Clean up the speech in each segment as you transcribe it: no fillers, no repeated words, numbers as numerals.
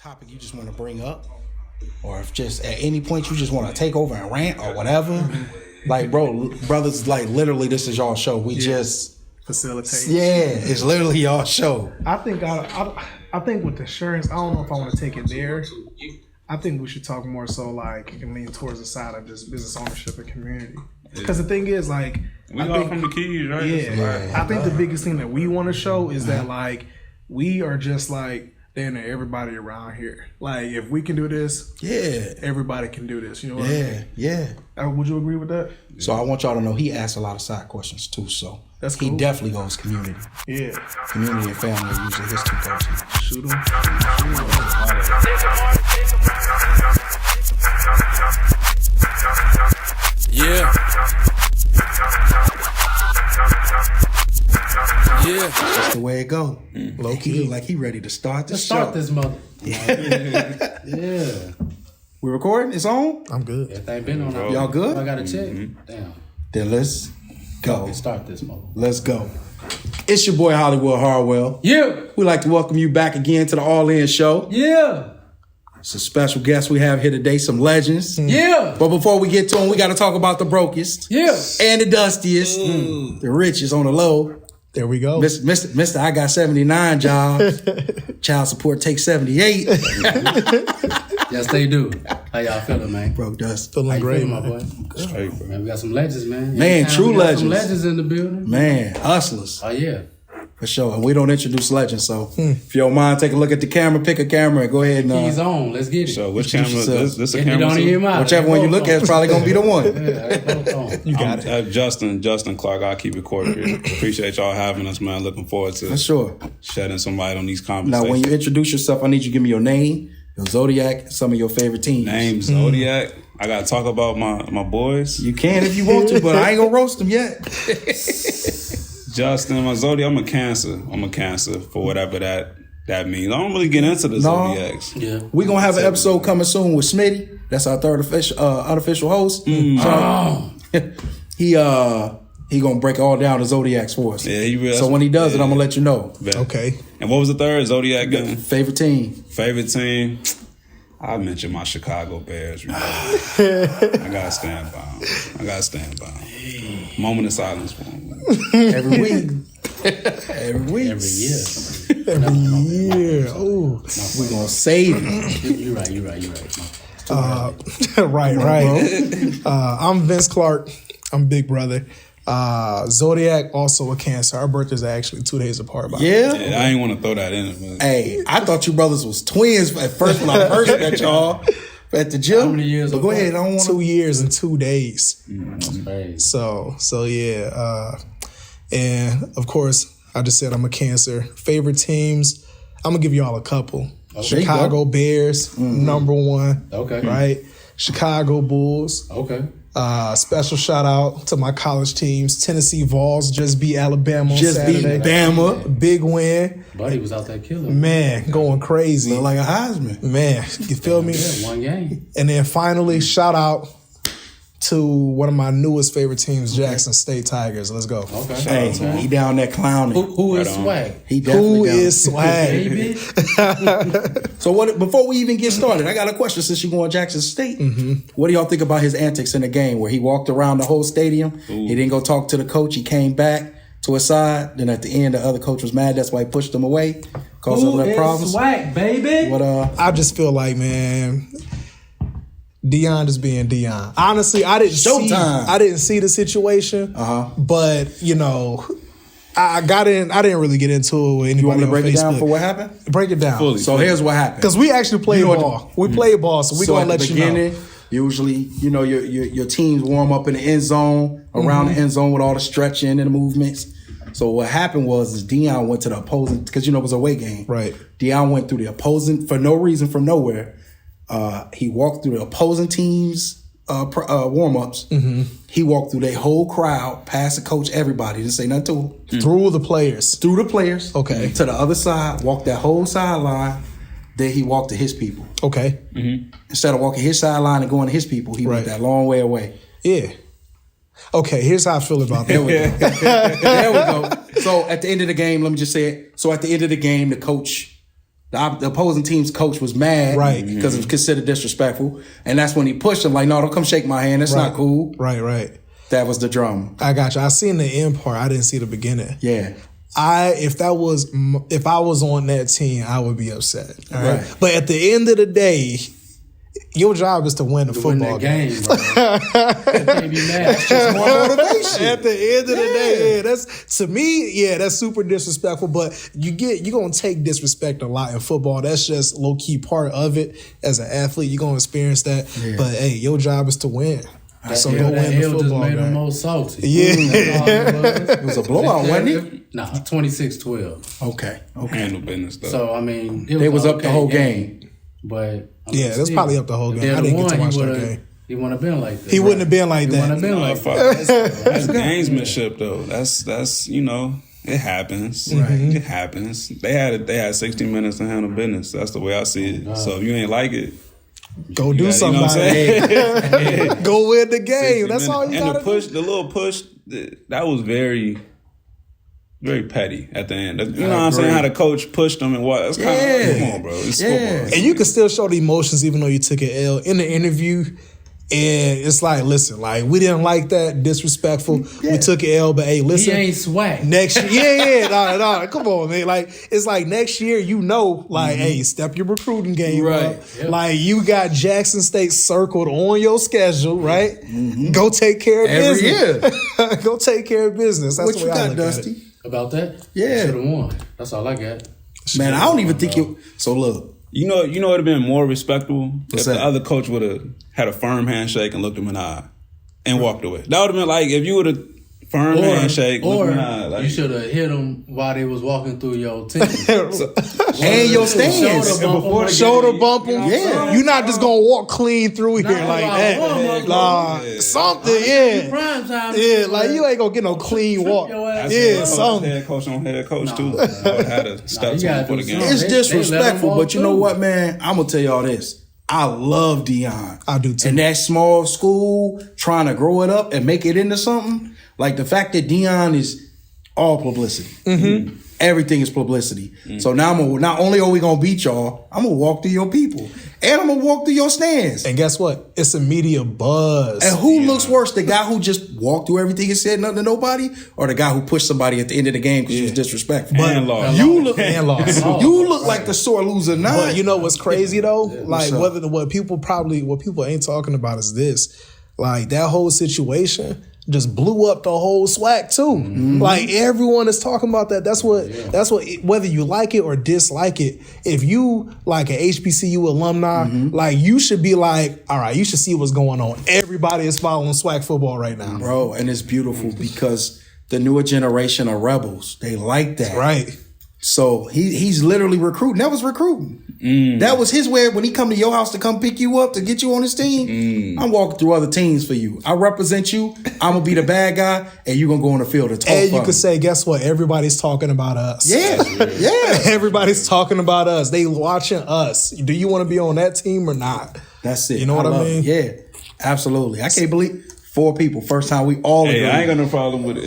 topic you just want to bring up, or if just at any point you just want to take over and rant or whatever, like, brothers, like, literally, this is y'all show. We just facilitate. Yeah, it's literally y'all show. I think with insurance, I don't know if I want to take it there. I think we should talk more so like and lean towards the side of just business ownership and community. Because the thing is, like, we all from the keys, right? Yeah, I think the biggest thing that we want to show is that, like, we are just like damn near everybody around here. Like, if we can do this, everybody can do this. You know what I mean? Yeah. Would you agree with that? So I want y'all to know he asks a lot of side questions too. So that's cool. He definitely goes community. Yeah. Community and family are usually his two go-tos. Shoot him. Yeah. Yeah. That's the way it go. Low key, look like he ready to start the show. Start this mother. Yeah. We recording? It's on? I'm good. Everything been on. Y'all good? I got to check. Damn. Then let's go. Start this mother. Let's go. It's your boy Hollywood Harwell. Yeah. We'd like to welcome you back again to the All In Show. Yeah. It's a special guest we have here today, some legends. Yeah. But before we get to them, we got to talk about the brokest. Yeah. And the dustiest. The richest on the low. There we go. Mr. I got 79 jobs. Child support takes 78. Yes, they do. How y'all feeling, man? Broke dust. Feeling great, my boy. Straight, bro. Man, we got some legends, man. Man, true legends. Some legends in the building. Man, hustlers. Oh, yeah. For sure. And we don't introduce legends, so if you don't mind, take a look at the camera, pick a camera, and go ahead and... Keys on. Let's get it. So which camera? This a If camera? you don't hear mine, whichever one you look at is probably going to be the one. You got it. Justin Clark. I'll keep it cordial. Appreciate y'all having us, man. Looking forward to For sure. shedding some light on these conversations. Now, when you introduce yourself, I need you to give me your name, your Zodiac, and some of your favorite teams. Name Zodiac. I got to talk about my boys. You can if you want to, but I ain't going to roast them yet. Justin, my Zodiac, I'm a Cancer for whatever that means. I don't really get into the Zodiacs. Yeah. We're going to have an episode coming soon with Smitty. That's our third unofficial host. So, he going to break all down the Zodiacs for us. Yeah, he really. So when he does it, I'm going to let you know. Okay. And what was the third? Zodiac gun? Favorite team? Favorite team? I mentioned my Chicago Bears. I gotta stand by them. Moment of silence for them. Every week. Every year. Oh. We're going to save it. You're right. Right. I'm Vince Clark. I'm Big Brother. Zodiac, also a Cancer. Our birthdays are actually 2 days apart. Yeah? I ain't want to throw that in. But. Hey, I thought you brothers was twins at first when I first met y'all at the gym. How many years But go ahead. I don't want 2 years and 2 days. That's crazy. So yeah. And of course, I just said I'm a Cancer. Favorite teams, I'm going to give y'all a couple. Okay. Chicago Bears, number one. Okay. Right? Chicago Bulls. Okay. Special shout out to my college teams. Tennessee Vols just beat Alabama on Saturday. Beat Bama. Big win. Buddy was out there killing. Man, going crazy. Look like a Heisman. Man, you feel me? Yeah, one game. And then finally, shout out to one of my newest favorite teams, Jackson State Tigers. Let's go. Okay. Hey, he down there clowning. Who is Swag? He definitely Who down. is Swag? Baby. So before we even get started, I got a question since you're going Jackson State. What do y'all think about his antics in the game where he walked around the whole stadium? He didn't go talk to the coach. He came back to his side. Then at the end, the other coach was mad. That's why he pushed him away. Caused Who them is problems. Swag, baby? What I just feel like, man, Dion is being Dion. Honestly, I didn't see the situation. But you know, I didn't really get into it with anybody. You want me to break on it down Facebook. for what happened? Break it down. Fully. So here's what happened. Because we actually played ball. We played ball, so we're So going to at let the you know. beginning, usually, you know, your teams warm up in the end zone, around the end zone with all the stretching and the movements. So what happened was Dion went to the opposing, because, you know, it was a away game. Right. Dion went through the opposing, for no reason, from nowhere. He walked through the opposing team's warm-ups. He walked through their whole crowd, past the coach, everybody, didn't say nothing to him. Through the players. Through the players. Okay. To the other side, walked that whole sideline. Then he walked to his people. Okay. Instead of walking his sideline and going to his people, he went that long way away. Yeah. Okay, here's how I feel about that. There we go. So at the end of the game, let me just say it. So at the end of the game, the coach The opposing team's coach was mad, Right. because it was considered disrespectful, and that's when he pushed him like, "No, don't come shake my hand. That's not cool." Right. That was the drama. I got you. I seen the end part. I didn't see the beginning. Yeah. If I was on that team, I would be upset. All right. Right. But at the end of the day, your job is to win the football game. Bro. You can't be mad. That's just more motivation. At the end of the day, that's to me, that's super disrespectful. But you're gonna take disrespect a lot in football. That's just low key part of it. As an athlete, you're gonna experience that. Yeah. But hey, your job is to win. So go win the football just made game. him more salty. Yeah. It was a blowout, wasn't it? Nah, 26-12. Okay. Handle business stuff. So I mean, They was up the whole game. But Yeah, that's probably up the whole game. I didn't get to watch that game. He wouldn't have been like that. He wouldn't have been like He wouldn't have that. been like fuck, that. that's gamesmanship though. That's it happens. Right. It happens. They had 60 minutes to handle business. That's the way I see it. So if you ain't like it, Go do you something. know what I'm saying? Go win the game. 60 That's all you minutes. gotta And the push, do. the little push, that was very, very petty at the end. You know what I'm saying? How the coach pushed them and what? That's kind of, come on, bro. It's football. And you can still show the emotions even though you took an L in the interview. And it's like, listen, like we didn't like that, disrespectful. Yeah. We took an L, but hey, listen, He ain't swag. next year, no, come on, man. Like it's like next year, hey, step your recruiting game Right. up. Yep. Like you got Jackson State circled on your schedule, right? Go take care of Every business. Go take care of business. That's What the you way I got, look at Dusty? it. About that? Yeah. Should have won. That's all I got. Man, I don't even think you. So look, You know, it'd have been more respectable if that? the other coach would have had a firm handshake and looked him in the eye and walked away. That would have been like if you would have firm handshake, looked him in the eye. Or Like, you should have hit them while they was walking through your team. and your stands. Shoulder bump him. Yeah. You're not just gonna walk clean through here like that. Nah, something, yeah. Prime time. Yeah, like you ain't gonna get no clean walk. your ass. Yeah, That's something. head coach on head coach too. I would have had a step you to him gotta for the do game. something. It's They let him disrespectful, walk but you know through. what, man? I'm gonna tell y'all this. I love Dion. I do too. And that small school, trying to grow it up and make it into something. Like the fact that Dion is all publicity. Everything is publicity. So now not only are we gonna beat y'all, I'm gonna walk through your people. And I'm gonna walk through your stands. And guess what? It's a media buzz. And who looks worse, the guy who just walked through everything and said nothing to nobody, or the guy who pushed somebody at the end of the game because he was disrespectful? And lost. You look and lost. You look like the sore loser now. But you know what's crazy though? Like What's up? what people ain't talking about is this. Like that whole situation just blew up the whole SWAC too. Like everyone is talking about that. That's what whether you like it or dislike it, if you like an HBCU alumni, like you should be like, all right, you should see what's going on. Everybody is following SWAC football right now. Bro, and it's beautiful because the newer generation are rebels. They like that. Right. So he's literally recruiting. That was recruiting. That was his way when he come to your house to come pick you up to get you on his team. I'm walking through other teams for you. I represent you. I'm gonna be the bad guy, and you're gonna go on the field and talk. And you for could say, guess what? Everybody's talking about us. yeah, yeah. Everybody's talking about us. They watching us. Do you want to be on that team or not? That's it. You know what I love mean? it. Yeah, absolutely. I can't believe 4 people. First time we all agree. Hey, I ain't got no problem with it.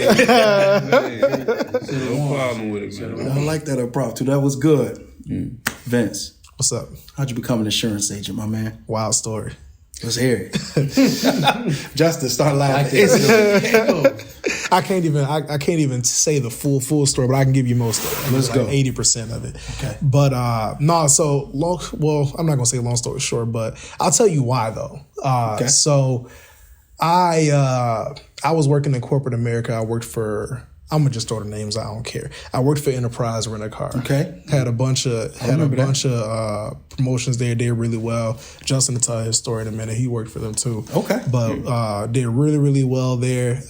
No problem with it, man. I like that impromptu. That was good. Vince, What's up? how'd you become an insurance agent, my man? Wild story. Let's hear it. Justin, start laughing. I can't even say the full story, but I can give you most of it. Let's go. 80% of it. Okay. But I'm not gonna say long story short, but I'll tell you why though. Okay. So I was working in corporate America. I worked for, I'm gonna just throw the names, I don't care. I worked for Enterprise Rent a Car. Okay. Had a bunch of promotions there, did really well. Justin will tell his story in a minute. He worked for them too. Okay. But did really, really well there.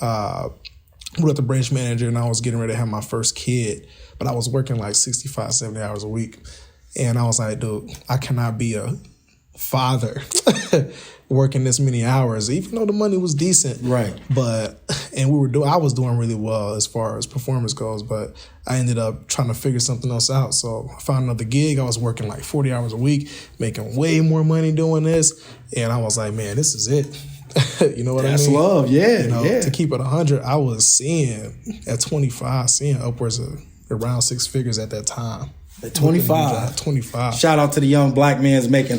With the branch manager, and I was getting ready to have my first kid, but I was working like 65, 70 hours a week. And I was like, dude, I cannot be a father working this many hours, even though the money was decent. Right. I was doing really well as far as performance goes, but I ended up trying to figure something else out. So I found another gig. I was working like 40 hours a week, making way more money doing this. And I was like, man, this is it. You know what I mean? That's love, yeah. You know, yeah. to keep it 100, I was seeing at 25, seeing upwards of around 6 figures at that time. At 25. 25. Shout out to the young black man's making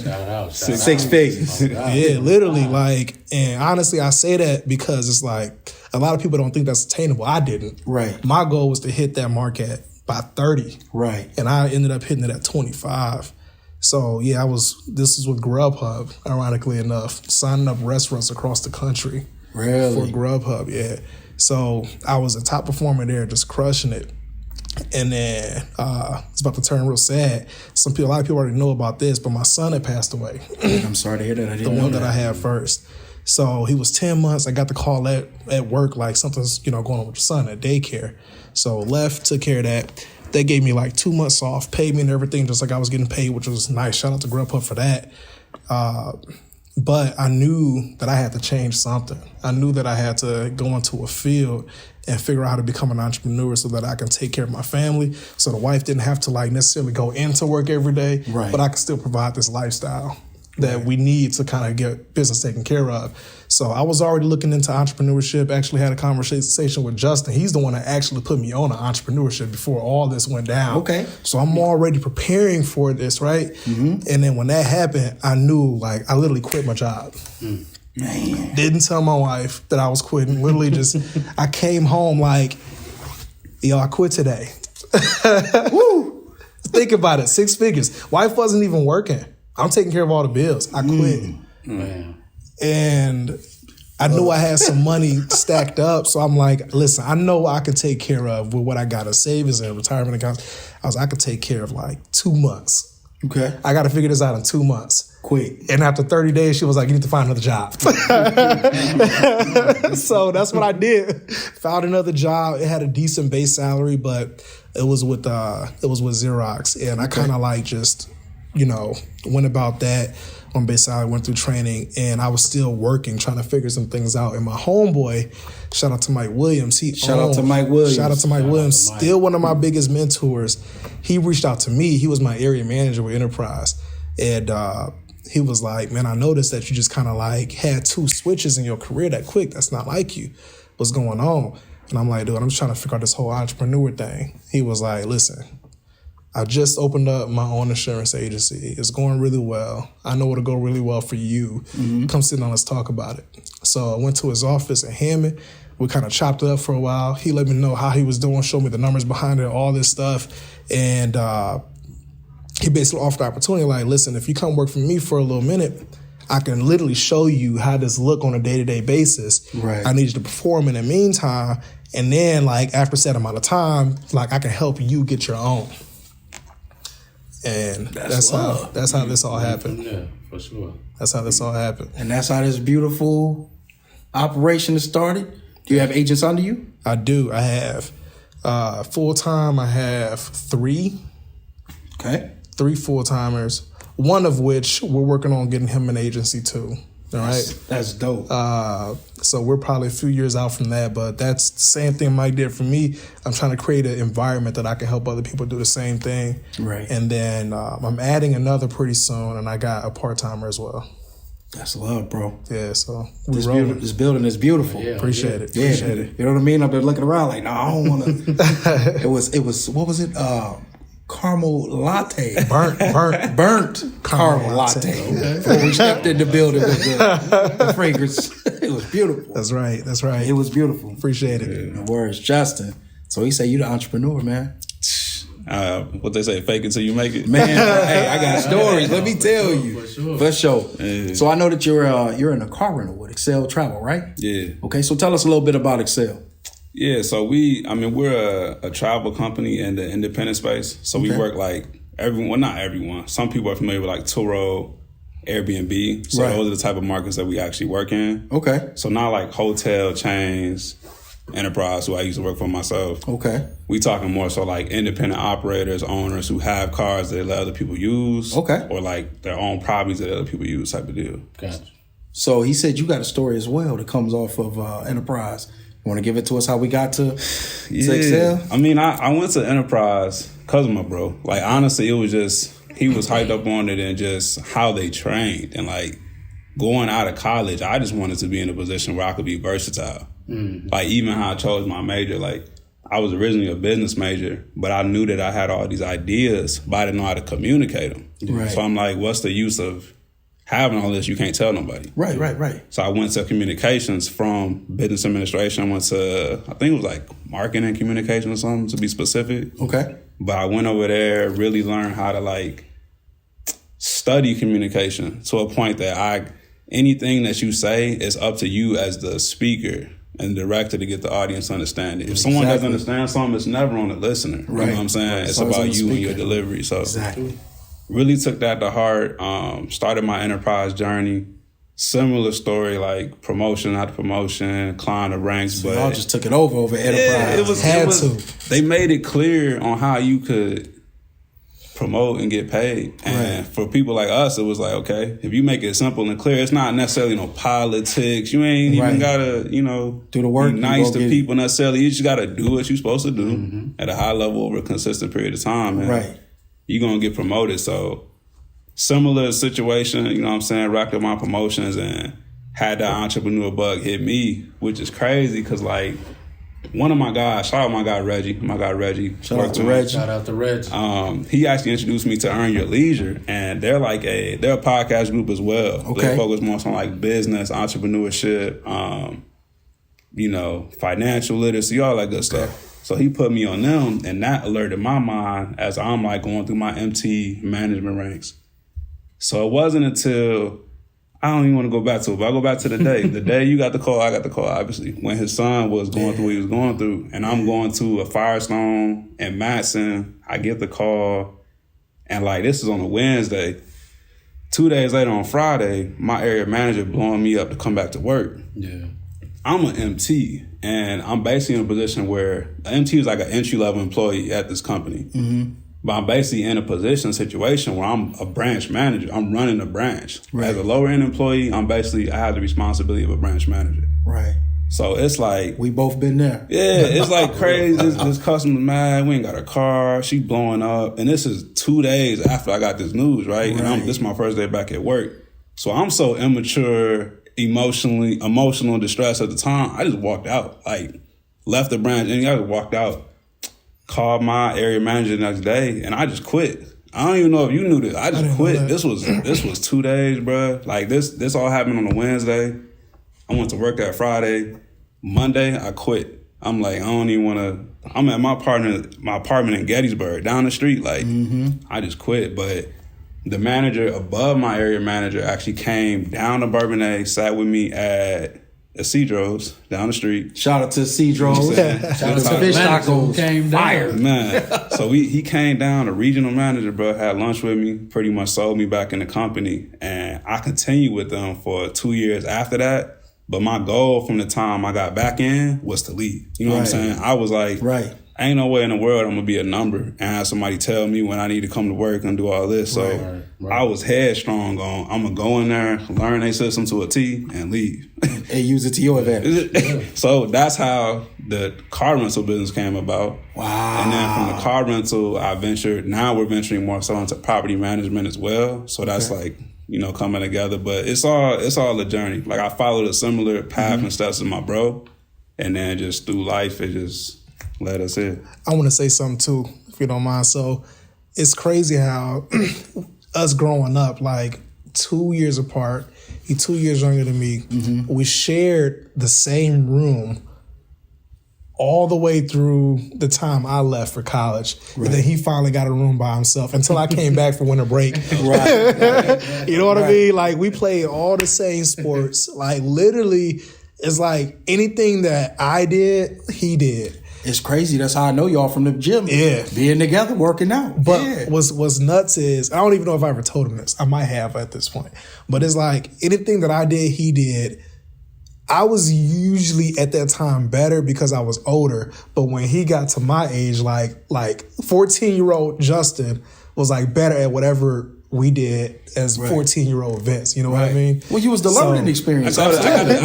six figures. Yeah, literally. Like, and honestly, I say that because it's like a lot of people don't think that's attainable. I didn't. Right. My goal was to hit that mark by 30. Right. And I ended up hitting it at 25. So yeah, this is with Grubhub, ironically enough, signing up restaurants across the country. Really? For Grubhub, yeah. So I was a top performer there, just crushing it. And then it's about to turn real sad. A lot of people already know about this, but my son had passed away. I'm sorry to hear that. I didn't know the one that I had first. So he was 10 months. I got the call at work, like something's going on with your son at daycare. So left, took care of that. They gave me like 2 months off, paid me and everything, just like I was getting paid, which was nice. Shout out to Grubhub for that. But I knew that I had to change something. I knew that I had to go into a field and figure out how to become an entrepreneur so that I can take care of my family. So the wife didn't have to like necessarily go into work every day, right. But I could still provide this lifestyle that we need to kind of get business taken care of. So I was already looking into entrepreneurship, actually had a conversation with Justin. He's the one that actually put me on entrepreneurship before all this went down. Okay. So I'm already preparing for this, right? Mm-hmm. And then when that happened, I knew, like, I literally quit my job. Man. Didn't tell my wife that I was quitting. Literally just, I came home like, yo, I quit today. Woo! Think about it, 6 figures. Wife wasn't even working. I'm taking care of all the bills. I quit. Man. And I knew I had some money stacked up. So I'm like, listen, I know I can take care of with what I got in savings and retirement accounts. I could take care of like 2 months. Okay. I got to figure this out in 2 months. Quick. And after 30 days, she was like, you need to find another job. So that's what I did. Found another job. It had a decent base salary, but it was with Xerox. And I kind of like just, went about that on base salary, went through training, and I was still working, trying to figure some things out. And my homeboy, shout out to Mike Williams. Shout out to Mike Williams. Still one of my biggest mentors. He reached out to me. He was my area manager with Enterprise. And he was like, man, I noticed that you just kind of like had 2 switches in your career that quick. That's not like you. What's going on? And I'm like, dude, I'm just trying to figure out this whole entrepreneur thing. He was like, listen, I just opened up my own insurance agency. It's going really well. I know it'll go really well for you. Mm-hmm. Come sit down, let's talk about it. So I went to his office in Hammond. We kind of chopped it up for a while. He let me know how he was doing, showed me the numbers behind it, all this stuff. And he basically offered the opportunity, like, listen, if you come work for me for a little minute, I can literally show you how this look on a day-to-day basis. Right. I need you to perform in the meantime. And then, like, after a set amount of time, like, I can help you get your own. And that's how this all happened. Yeah, for sure. That's how this all happened. And that's how this beautiful operation is started? Do you have agents under you? I do. I have full-time. I have 3. Okay. 3 full-timers, one of which we're working on getting him an agency too. All right. That's dope. So we're probably a few years out from that, but that's the same thing Mike did for me. I'm trying to create an environment that I can help other people do the same thing. Right. And then I'm adding another pretty soon, and I got a part-timer as well. That's love, bro. Yeah, so this building is beautiful. Yeah, Appreciate it. Yeah. Appreciate it. You know what I mean? I'm there looking around like, no, I don't want to. It was, what was it? Caramel latte. Burnt caramel latte. Okay. Before we stepped in the building with the fragrance. It was beautiful. That's right. It was beautiful. Appreciate it. Yeah. Words, Justin. So he said you the entrepreneur, man. What they say, fake it till you make it. Man, hey, I got stories. Let me tell you. For sure. Yeah. So I know that you're in a car rental with Excel Travel, right? Yeah. Okay, so tell us a little bit about Excel. Yeah, so we're a travel company in the independent space. So we work like not everyone. Some people are familiar with like Turo, Airbnb. So those are the type of markets that we actually work in. Okay. So not like hotel chains, Enterprise, who I used to work for myself. Okay. We talking more so like independent operators, owners who have cars that they let other people use. Okay. Or like their own properties that other people use type of deal. Gotcha. So he said you got a story as well that comes off of Enterprise. Want to give it to us how we got to Excel? I mean, I went to Enterprise because of my bro. Like, honestly, it was just, he was hyped up on it and just how they trained. And, like, going out of college, I just wanted to be in a position where I could be versatile. Mm-hmm. Like, even how I chose my major, like, I was originally a business major, but I knew that I had all these ideas, but I didn't know how to communicate them. Right. So I'm like, what's the use of having all this? You can't tell nobody. Right. So I went to communications from business administration. I went to, I think it was like marketing and communication or something, to be specific. Okay. But I went over there, really learned how to like study communication to a point that anything that you say is up to you as the speaker and director to get the audience to understand it. If someone doesn't understand something, it's never on the listener. Right. You know what I'm saying? Right. It's about you and your delivery. So really took that to heart. Started my enterprise journey. Similar story, like promotion, not promotion, climb the ranks. So but y'all just took it over enterprise. Yeah, it was. They made it clear on how you could promote and get paid. And for people like us, it was like, okay, if you make it simple and clear, it's not necessarily no politics. You ain't even gotta, do the work, be nice to people necessarily. You just gotta do what you're supposed to do at a high level over a consistent period of time. And you're gonna get promoted. So similar situation, you know what I'm saying, racked up my promotions and had that entrepreneur bug hit me, which is crazy because like one of my guys, shout out my guy Reggie. Shout out to Reggie. Shout out to Reggie. He actually introduced me to Earn Your Leisure, and they're a podcast group as well. Okay. They focus more on like business, entrepreneurship, financial literacy, all that good stuff. So he put me on them, and that alerted my mind as I'm like going through my MT management ranks. So it wasn't until, I don't even want to go back to it, but I'll go back to the day you got the call, I got the call, obviously, when his son was going through what he was going through. And I'm going to a Firestone in Matson. I get the call, and like this is on a Wednesday. 2 days later on Friday, my area manager blowing me up to come back to work. Yeah. I'm an MT, and I'm basically in a position where an MT is like an entry-level employee at this company. Mm-hmm. But I'm basically in a situation where I'm a branch manager. I'm running a branch. Right. As a lower-end employee, I have the responsibility of a branch manager. Right. So it's like... We both been there. Yeah, it's like crazy. This customer's mad. We ain't got a car. She blowing up. And this is 2 days after I got this news, right? And this is my first day back at work. So I'm so immature, emotional distress at the time. I just walked out. Like, left the branch and I just walked out. Called my area manager the next day, and I just quit. I don't even know if you knew this. I just quit. This was 2 days, bro. Like this all happened on a Wednesday. I went to work that Friday. Monday, I quit. I'm like, I don't even want to. I'm at my apartment in Gettysburg, down the street. Like, I just quit. But the manager above my area manager actually came down to Bourbonnais, sat with me at Cedros down the street. Shout out to Cedros. Shout out to fish tacos. Came down. Fire, man. So he came down, the regional manager, bro, had lunch with me, pretty much sold me back in the company. And I continued with them for 2 years after that. But my goal from the time I got back in was to leave. You know what I'm saying? I was like, ain't no way in the world I'm going to be a number and have somebody tell me when I need to come to work and do all this. So I was headstrong on, I'm going to go in there, learn their system to a T, and leave. And use it to your advantage. So that's how the car rental business came about. Wow. And then from the car rental, now we're venturing more so into property management as well. So that's like, coming together. But it's all a journey. Like I followed a similar path and steps as my bro. And then just through life, it just led us in. I want to say something too, if you don't mind. So it's crazy how us growing up, like 2 years apart, he's 2 years younger than me, we shared the same room all the way through the time I left for college. And then he finally got a room by himself until I came back for winter break. You know what I mean? Like we played all the same sports. Like literally, it's like anything that I did, he did. It's crazy. That's how I know y'all from the gym. Yeah. Being together, working out. But what's nuts is, I don't even know if I ever told him this. I might have at this point. But it's like anything that I did, he did. I was usually at that time better because I was older. But when he got to my age, like 14-year-old Justin was like better at whatever we did as 14-year-old Vince. You know what I mean? Well, you was the learning experience. I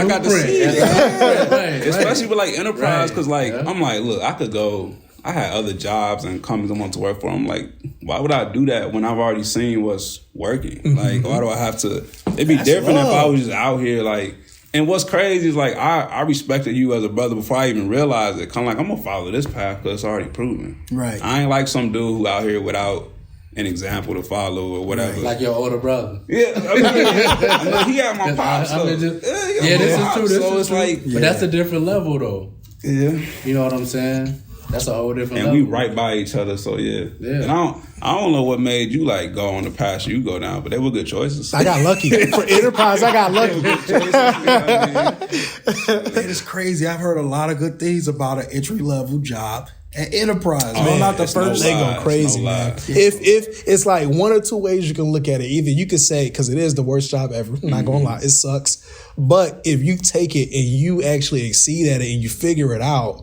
got to see it. Especially with like enterprise, because I'm like, look, I could go. I had other jobs and companies I want to work for. I'm like, why would I do that when I've already seen what's working? Like, why do I have to? It'd be different if I was just out here like. And what's crazy is like I respected you as a brother before I even realized it. Kind of like I'm gonna follow this path because it's already proven. Right. I ain't like some dude who out here without an example to follow or whatever. Like your older brother. Yeah, I mean, he had my pops. This is true. This is true. But that's a different level, though. Yeah, you know what I'm saying. That's a whole different and level. we right by each other, so yeah. And I don't know what made you like go on the path you go down, but they were good choices. I got lucky. For enterprise, I got lucky. It is crazy. I've heard a lot of good things about an entry level job at enterprise. Man, not the first. They go crazy, man. If it's like one or two ways you can look at it. Either you could say, because it is the worst job ever. I'm not gonna lie, it sucks. But if you take it and you actually exceed at it and you figure it out,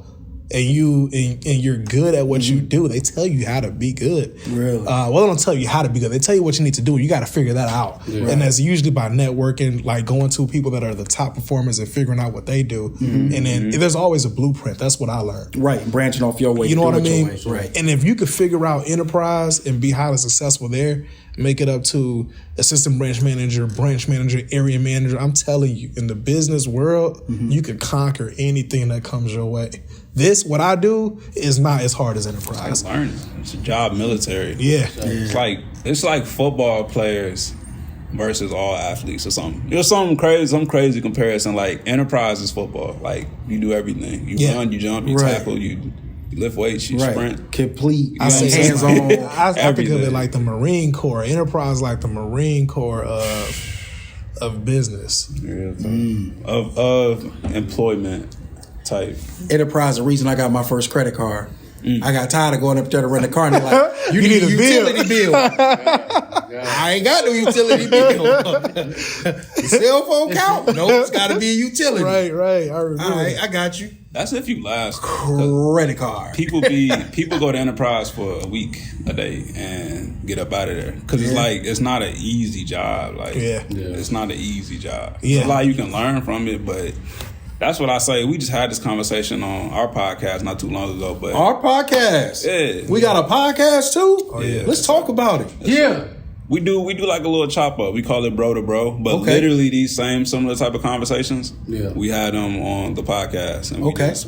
and you're good at what you do, they tell you how to be good. Really? Well, they don't tell you how to be good. They tell you what you need to do. You got to figure that out. Yeah. And that's usually by networking, like going to people that are the top performers and figuring out what they do. And then there's always a blueprint. That's what I learned. Right, branching off your way. You know what I mean? Right. And if you could figure out enterprise and be highly successful there, make it up to assistant branch manager, area manager, I'm telling you, in the business world, you can conquer anything that comes your way. What I do is not as hard as enterprise. It's like learning. It's a job military. Yeah. It's like football players versus all athletes or something. There's some crazy comparison. Like enterprise is football. Like you do everything. You run, you jump, you tackle, you lift weights, you sprint. Complete. I say hands on. I think of it like the Marine Corps. Enterprise like the Marine Corps of business. Of employment type. Enterprise, the reason I got my first credit card. I got tired of going up there to rent a car and they're like, you need a utility bill. I ain't got no utility bill. The cell phone count? Nope, it's got to be a utility. Right. I remember. All right, I got you. That's if you last. Credit card. People go to enterprise for a week, a day, and get up out of there because it's not an easy job. It's not an easy job. There's a lot you can learn from it, but that's what I say. We just had this conversation on our podcast not too long ago. But our podcast? Yeah. We got a podcast too? Oh, yeah. Let's talk about it. Yeah. We do like a little chop up. We call it bro to bro. But literally these same similar type of conversations, we had them on the podcast. And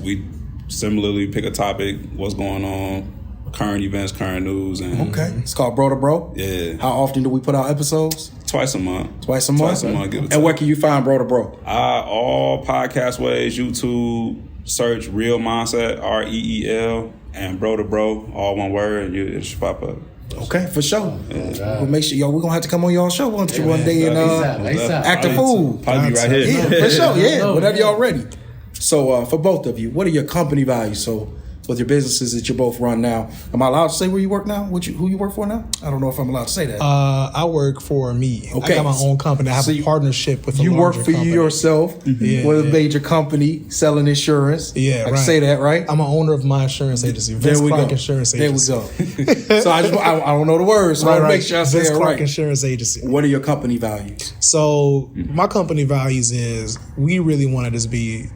we similarly pick a topic, what's going on, current events, current news. And it's called Bro to Bro? Yeah. How often do we put out episodes? Twice a month. Twice a month, give it and where can you find Bro to Bro? All podcast ways, YouTube, search Real Mindset, REEL, and Bro to Bro, all one word, and it should pop up. Okay, for sure. We'll make sure, we're going to have to come on y'all show one day and act a fool. Probably be right here. Yeah, for sure, whenever y'all ready. So for both of you, what are your company values? So with your businesses that you both run now, am I allowed to say where you work now? Who you work for now? I don't know if I'm allowed to say that. I work for me. Okay. I got my own company. I have a partnership with a larger company. You work for you yourself with a major company selling insurance. Yeah, I can say that, right? I'm an owner of my insurance agency, Vince Clark Insurance Agency. There we go. So I don't know the words, so I want to make sure I say Vince it Clark right. Insurance Agency. What are your company values? So my company values is we really want to just be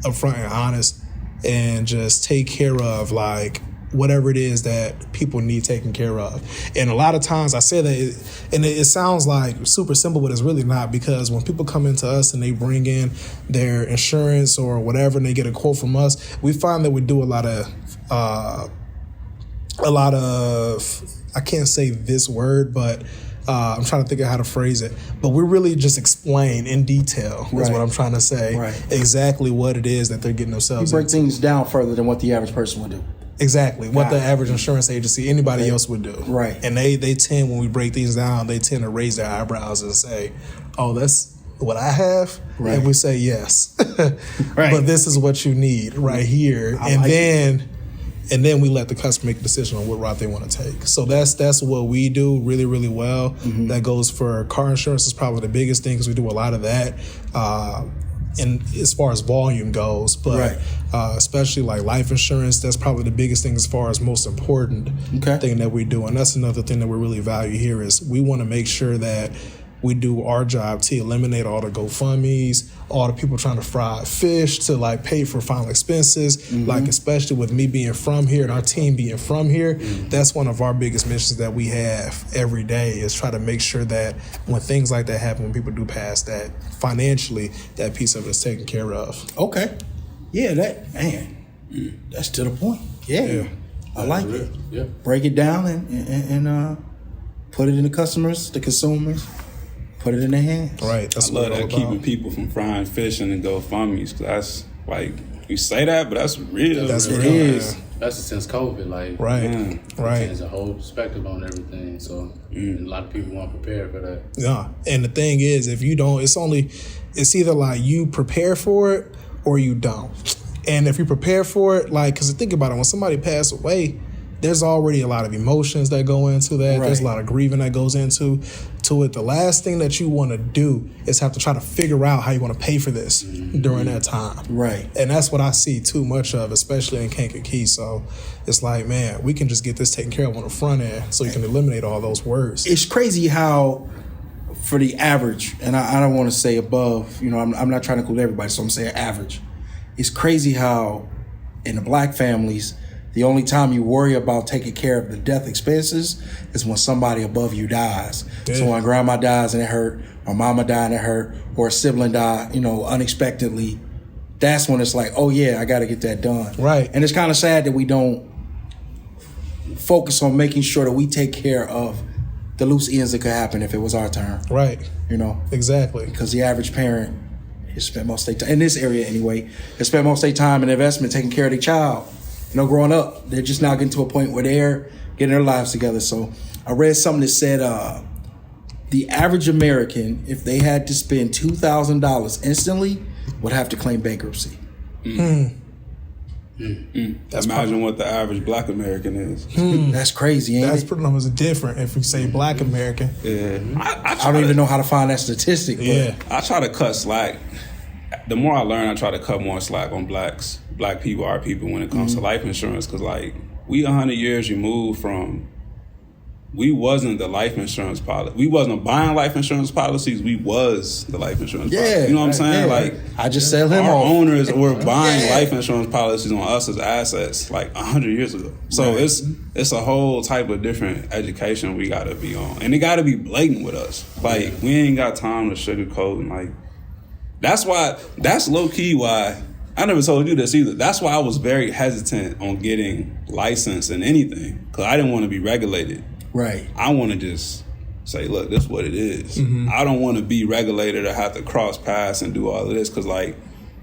upfront and honest and just take care of like whatever it is that people need taken care of. And a lot of times I say that, and it sounds like super simple, but it's really not, because when people come into us and they bring in their insurance or whatever and they get a quote from us, we find that we do a lot of, I can't say this word, but I'm trying to think of how to phrase it, but we really just explain in detail is what I'm trying to say, exactly what it is that they're getting themselves into. You break things down further than what the average person would do. Exactly. What the average insurance agency, anybody else would do. Right. And they tend, when we break things down, they tend to raise their eyebrows and say, oh, that's what I have? Right. And we say, yes. But this is what you need right here. And then we let the customer make a decision on what route they want to take. So that's what we do really, really well. That goes for car insurance is probably the biggest thing because we do a lot of that. And as far as volume goes, but especially like life insurance, that's probably the biggest thing as far as most important thing that we do. And that's another thing that we really value here is we want to make sure that we do our job to eliminate all the GoFundMes, all the people trying to fry fish to like pay for final expenses. Like especially with me being from here and our team being from here, that's one of our biggest missions that we have every day is try to make sure that when things like that happen, when people do pass, that financially that piece of it is taken care of. Okay. Yeah, that's to the point. Yeah. I like it. Yeah. Break it down and put it in the customers, the consumers, put it in their hands. Right. That's I love what that it's all keeping about. people from frying fish and GoFundMes. 'Cause that's like you say that, but that's real. That's It real, is. man. Especially since COVID, like Right. Right. changed the whole perspective on everything. So and a lot of people weren't prepared for that. Yeah. And the thing is, if you don't, it's either like you prepare for it or you don't. And if you prepare for it, like, because think about it, when somebody passes away, there's already a lot of emotions that go into that. Right. There's a lot of grieving that goes into it. The last thing that you want to do is have to try to figure out how you want to pay for this during that time. Right. And that's what I see too much of, especially in Kankakee. So it's like, man, we can just get this taken care of on the front end so you can eliminate all those words. It's crazy how, for the average, and I don't want to say above, I'm not trying to include everybody, so I'm saying average. It's crazy how in the black families, the only time you worry about taking care of the death expenses is when somebody above you dies. Yeah. So when grandma dies and it hurt, or mama died and it hurt, or a sibling died, unexpectedly, that's when it's like, oh yeah, I got to get that done. Right. And it's kind of sad that we don't focus on making sure that we take care of the loose ends that could happen if it was our turn. Right. Exactly. Because the average parent has spent most of their time, in this area anyway, has spent most of their time and investment taking care of their child. Growing up, they're just now getting to a point where they're getting their lives together. So I read something that said the average American, if they had to spend $2,000 instantly, would have to claim bankruptcy. Imagine what the average black American is. That's crazy, ain't That's it? pretty numbers different if we say black American. Yeah. I don't even know how to find that statistic. But Yeah. I try to cut slack. The more I learn, I try to cut more slack on black people, our people, when it comes to life insurance. Because, like, we 100 years removed from, we wasn't the life insurance policy. We wasn't buying life insurance policies. We was the life insurance policy. You know what I'm saying? Yeah. Like, I just sell him our off. owners were buying life insurance policies on us as assets like 100 years ago. So it's a whole type of different education we got to be on. And it got to be blatant with us. Like, we ain't got time to sugarcoat and, like, that's low key why I never told you this either. That's why I was very hesitant on getting licensed in anything, because I didn't want to be regulated. Right. I want to just say, look, this is what it is. I don't want to be regulated or have to cross paths and do all of this, because, like,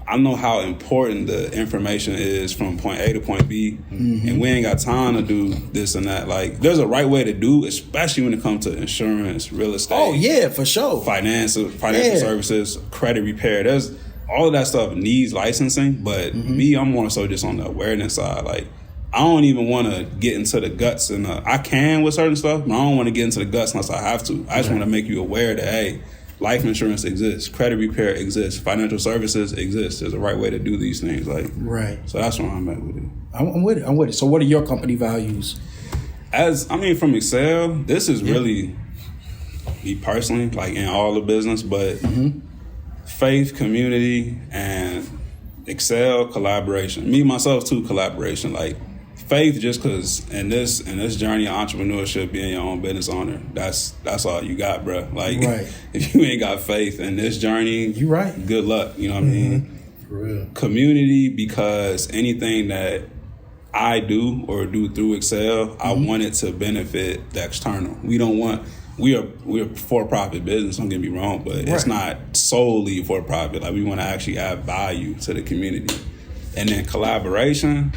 I know how important the information is from point A to point B, and we ain't got time to do this and that. Like, there's a right way to do, especially when it comes to insurance, real estate. Oh yeah, for sure. Financial services, credit repair. There's all of that stuff needs licensing, but me, I'm more so just on the awareness side. Like, I don't even want to get into the guts, and I can with certain stuff, but I don't want to get into the guts unless I have to. I just want to make you aware that, hey, life insurance exists, credit repair exists, financial services exist. There's a right way to do these things. Like, right. So that's where I'm at with it. I'm with it. So what are your company values? From Excel, this is really me personally, like in all the business, but faith, community, and Excel, collaboration. Me, myself, too, collaboration. Like, faith, just because in this journey of entrepreneurship, being your own business owner, that's all you got, bro. Like, if you ain't got faith in this journey, you right. Good luck. You know what I mean? For real. Community, because anything that I do or do through Excel, I want it to benefit the external. We're a for-profit business, don't get me wrong, but it's not solely for-profit. Like, we want to actually add value to the community. And then collaboration,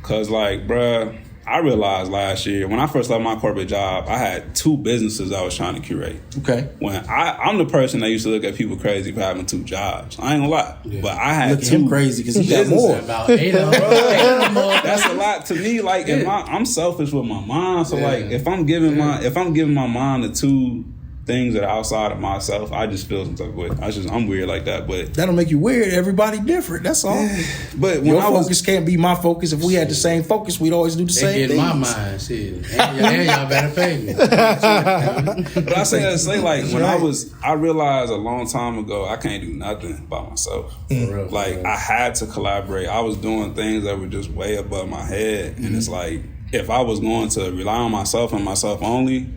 because, like, bruh, I realized last year, when I first left my corporate job, I had 2 businesses I was trying to curate. Okay. When I'm the person that used to look at people crazy for having 2 jobs. I ain't gonna lie. Yeah. But I had look at 2 him crazy because he got more. About 8 of them. That's a lot to me. Like, I'm selfish with my mind. So, like, if I'm giving my mind to 2 things that are outside of myself, I just feel some type of way. I'm weird like that, but that'll make you weird. Everybody different. That's all. But when your focus can't be my focus. If we had the same focus, we'd always do the same thing. In my mind, shit. And y'all better pay me. But I say that to say, like, when I realized a long time ago, I can't do nothing by myself. Like, I had to collaborate. I was doing things that were just way above my head, and it's like, if I was going to rely on myself and myself only,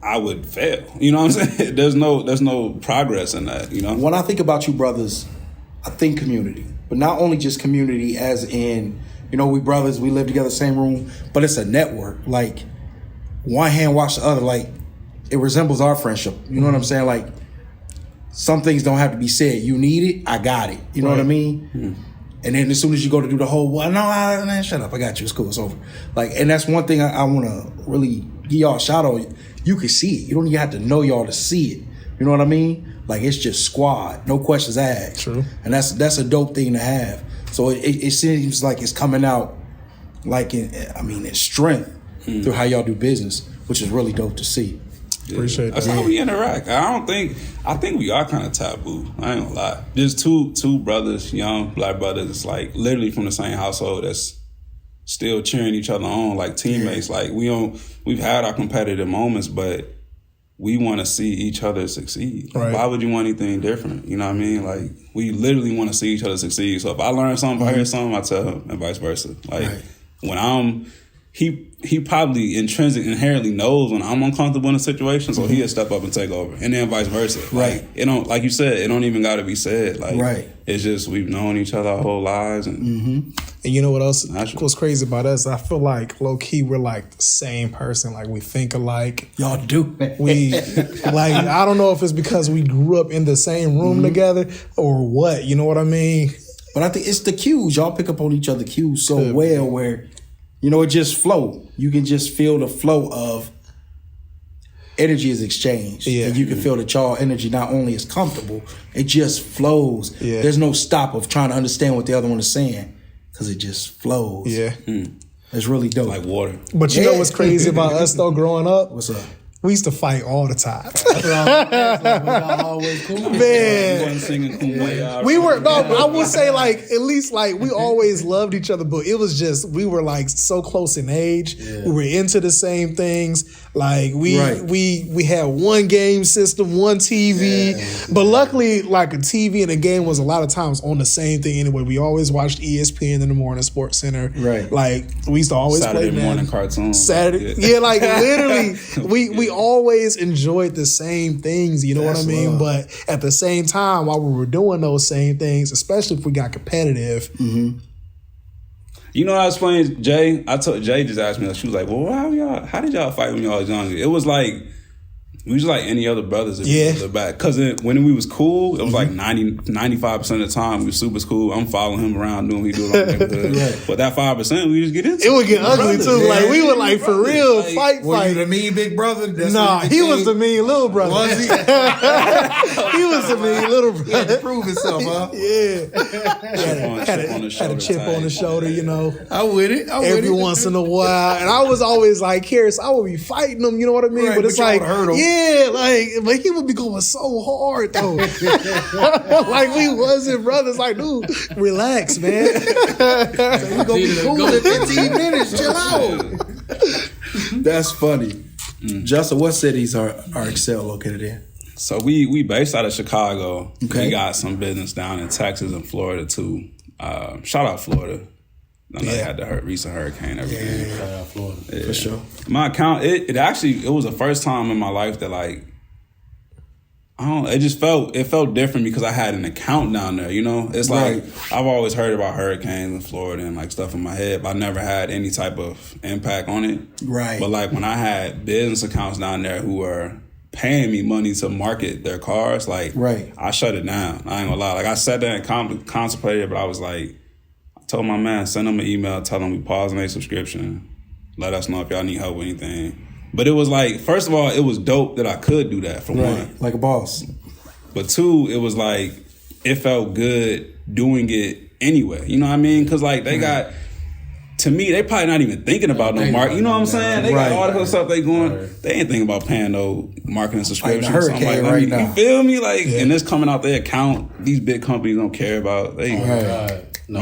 I would fail. You know what I'm saying? There's no progress in that, you know? When I think about you brothers, I think community. But not only just community as in, you know, we brothers, we live together, same room, but it's a network. Like, one hand wash the other. Like, it resembles our friendship. You know what I'm saying? Like, some things don't have to be said. You need it, I got it. You know what I mean? And then as soon as you go to do the whole, well, no, man, shut up, I got you, it's cool, it's over. Like, and that's one thing I want to really give y'all a shout out. You can see it. You don't even have to know y'all to see it. You know what I mean? Like, it's just squad, no questions asked. True. And that's a dope thing to have. So it seems like it's coming out like in strength through how y'all do business, which is really dope to see. Yeah. Appreciate that. That's how we interact. I think we are kind of taboo. I ain't gonna lie. Just two brothers, young black brothers, it's like literally from the same household that's still cheering each other on like teammates. Like we've had our competitive moments, but we want to see each other succeed. Right. Why would you want anything different? You know what I mean? Like, we literally want to see each other succeed. So if I learn something, if I hear something, I tell him, and vice versa. Like, when he probably inherently knows when I'm uncomfortable in a situation, so he'll step up and take over, and then vice versa. Right. Like, it don't, like you said, it don't even got to be said. Like, right. It's just we've known each other our whole lives, and And you know what else Natural. was crazy about us? I feel like low key we're like the same person. Like, we think alike. Y'all do. We like, I don't know if it's because we grew up in the same room together or what. You know what I mean? But I think it's the cues. Y'all pick up on each other cues so well where, you know, it just flow. You can just feel the flow of energy is exchanged. Yeah. And you can feel that y'all energy not only is comfortable, it just flows. Yeah. There's no stop of trying to understand what the other one is saying because it just flows. Yeah. It's really dope. like water. But you know what's crazy about us though growing up? What's up? We used to fight all the time. We're always cool. Man. Wasn't singing Kumbaya. We were, no, I would say like, at least like we always loved each other, but it was just, we were like so close in age. We were into the same things. Like we had one game system, one TV, but luckily like a TV and a game was a lot of times on the same thing anyway. We always watched ESPN in the morning, Sports Center. Right. Like we used to always Saturday play morning cartoons. Saturday. Yeah, like literally we always enjoyed the same things, you know what I mean? love. But at the same time, while we were doing those same things, especially if we got competitive, You know, I was playing Jay. Jay just asked me. She was like, "Well, how did y'all fight when y'all was younger?" It was like we was like any other brothers if you look back. Because when we was cool, it was like 95% of the time we was super cool. I'm following him around doing what he do around the neighborhood. But that 5% we just get into. it would get ugly too. Yeah. Like we would like for real Like, Were you the fight. mean big brother? That's Nah, what he became? was the mean little brother. Was he? He was the mean little He had to brother. prove himself, huh? Yeah. Had a chip on the shoulder, you know. I with it. Every once in a while, and I was always like, "Curious." I would be fighting him, you know what I mean? Right, but it's but y'all like, would hurt him. yeah, like, but he would be going so hard though. Like we wasn't brothers. Like, dude, relax, man. We're gonna be cool in 15 minutes. Chill out. That's funny. Justin, what cities are Excel located in? So we based out of Chicago. Okay. We got some business down in Texas and Florida too. Shout out Florida. I know they had the recent hurricane. Everything. Florida. For sure. My account, it was the first time in my life that like, it felt different because I had an account down there, you know? It's like, I've always heard about hurricanes in Florida and like stuff in my head, but I never had any type of impact on it. Right. But like when I had business accounts down there who were paying me money to market their cars, like I shut it down. I ain't gonna lie. Like I sat there and contemplated, but I was like, I told my man, send them an email, tell them we pausing their subscription. Let us know if y'all need help with anything. But it was like, first of all, it was dope that I could do that for one. Like a boss. But two, it was like, it felt good doing it anyway. You know what I mean? Because like they got to me, they probably not even thinking about no market. You know what I'm saying? They got all this stuff they going. They ain't thinking about paying no marketing subscription. Hurricane right now. You feel me? Like, and this coming out their account. These big companies don't care about. They on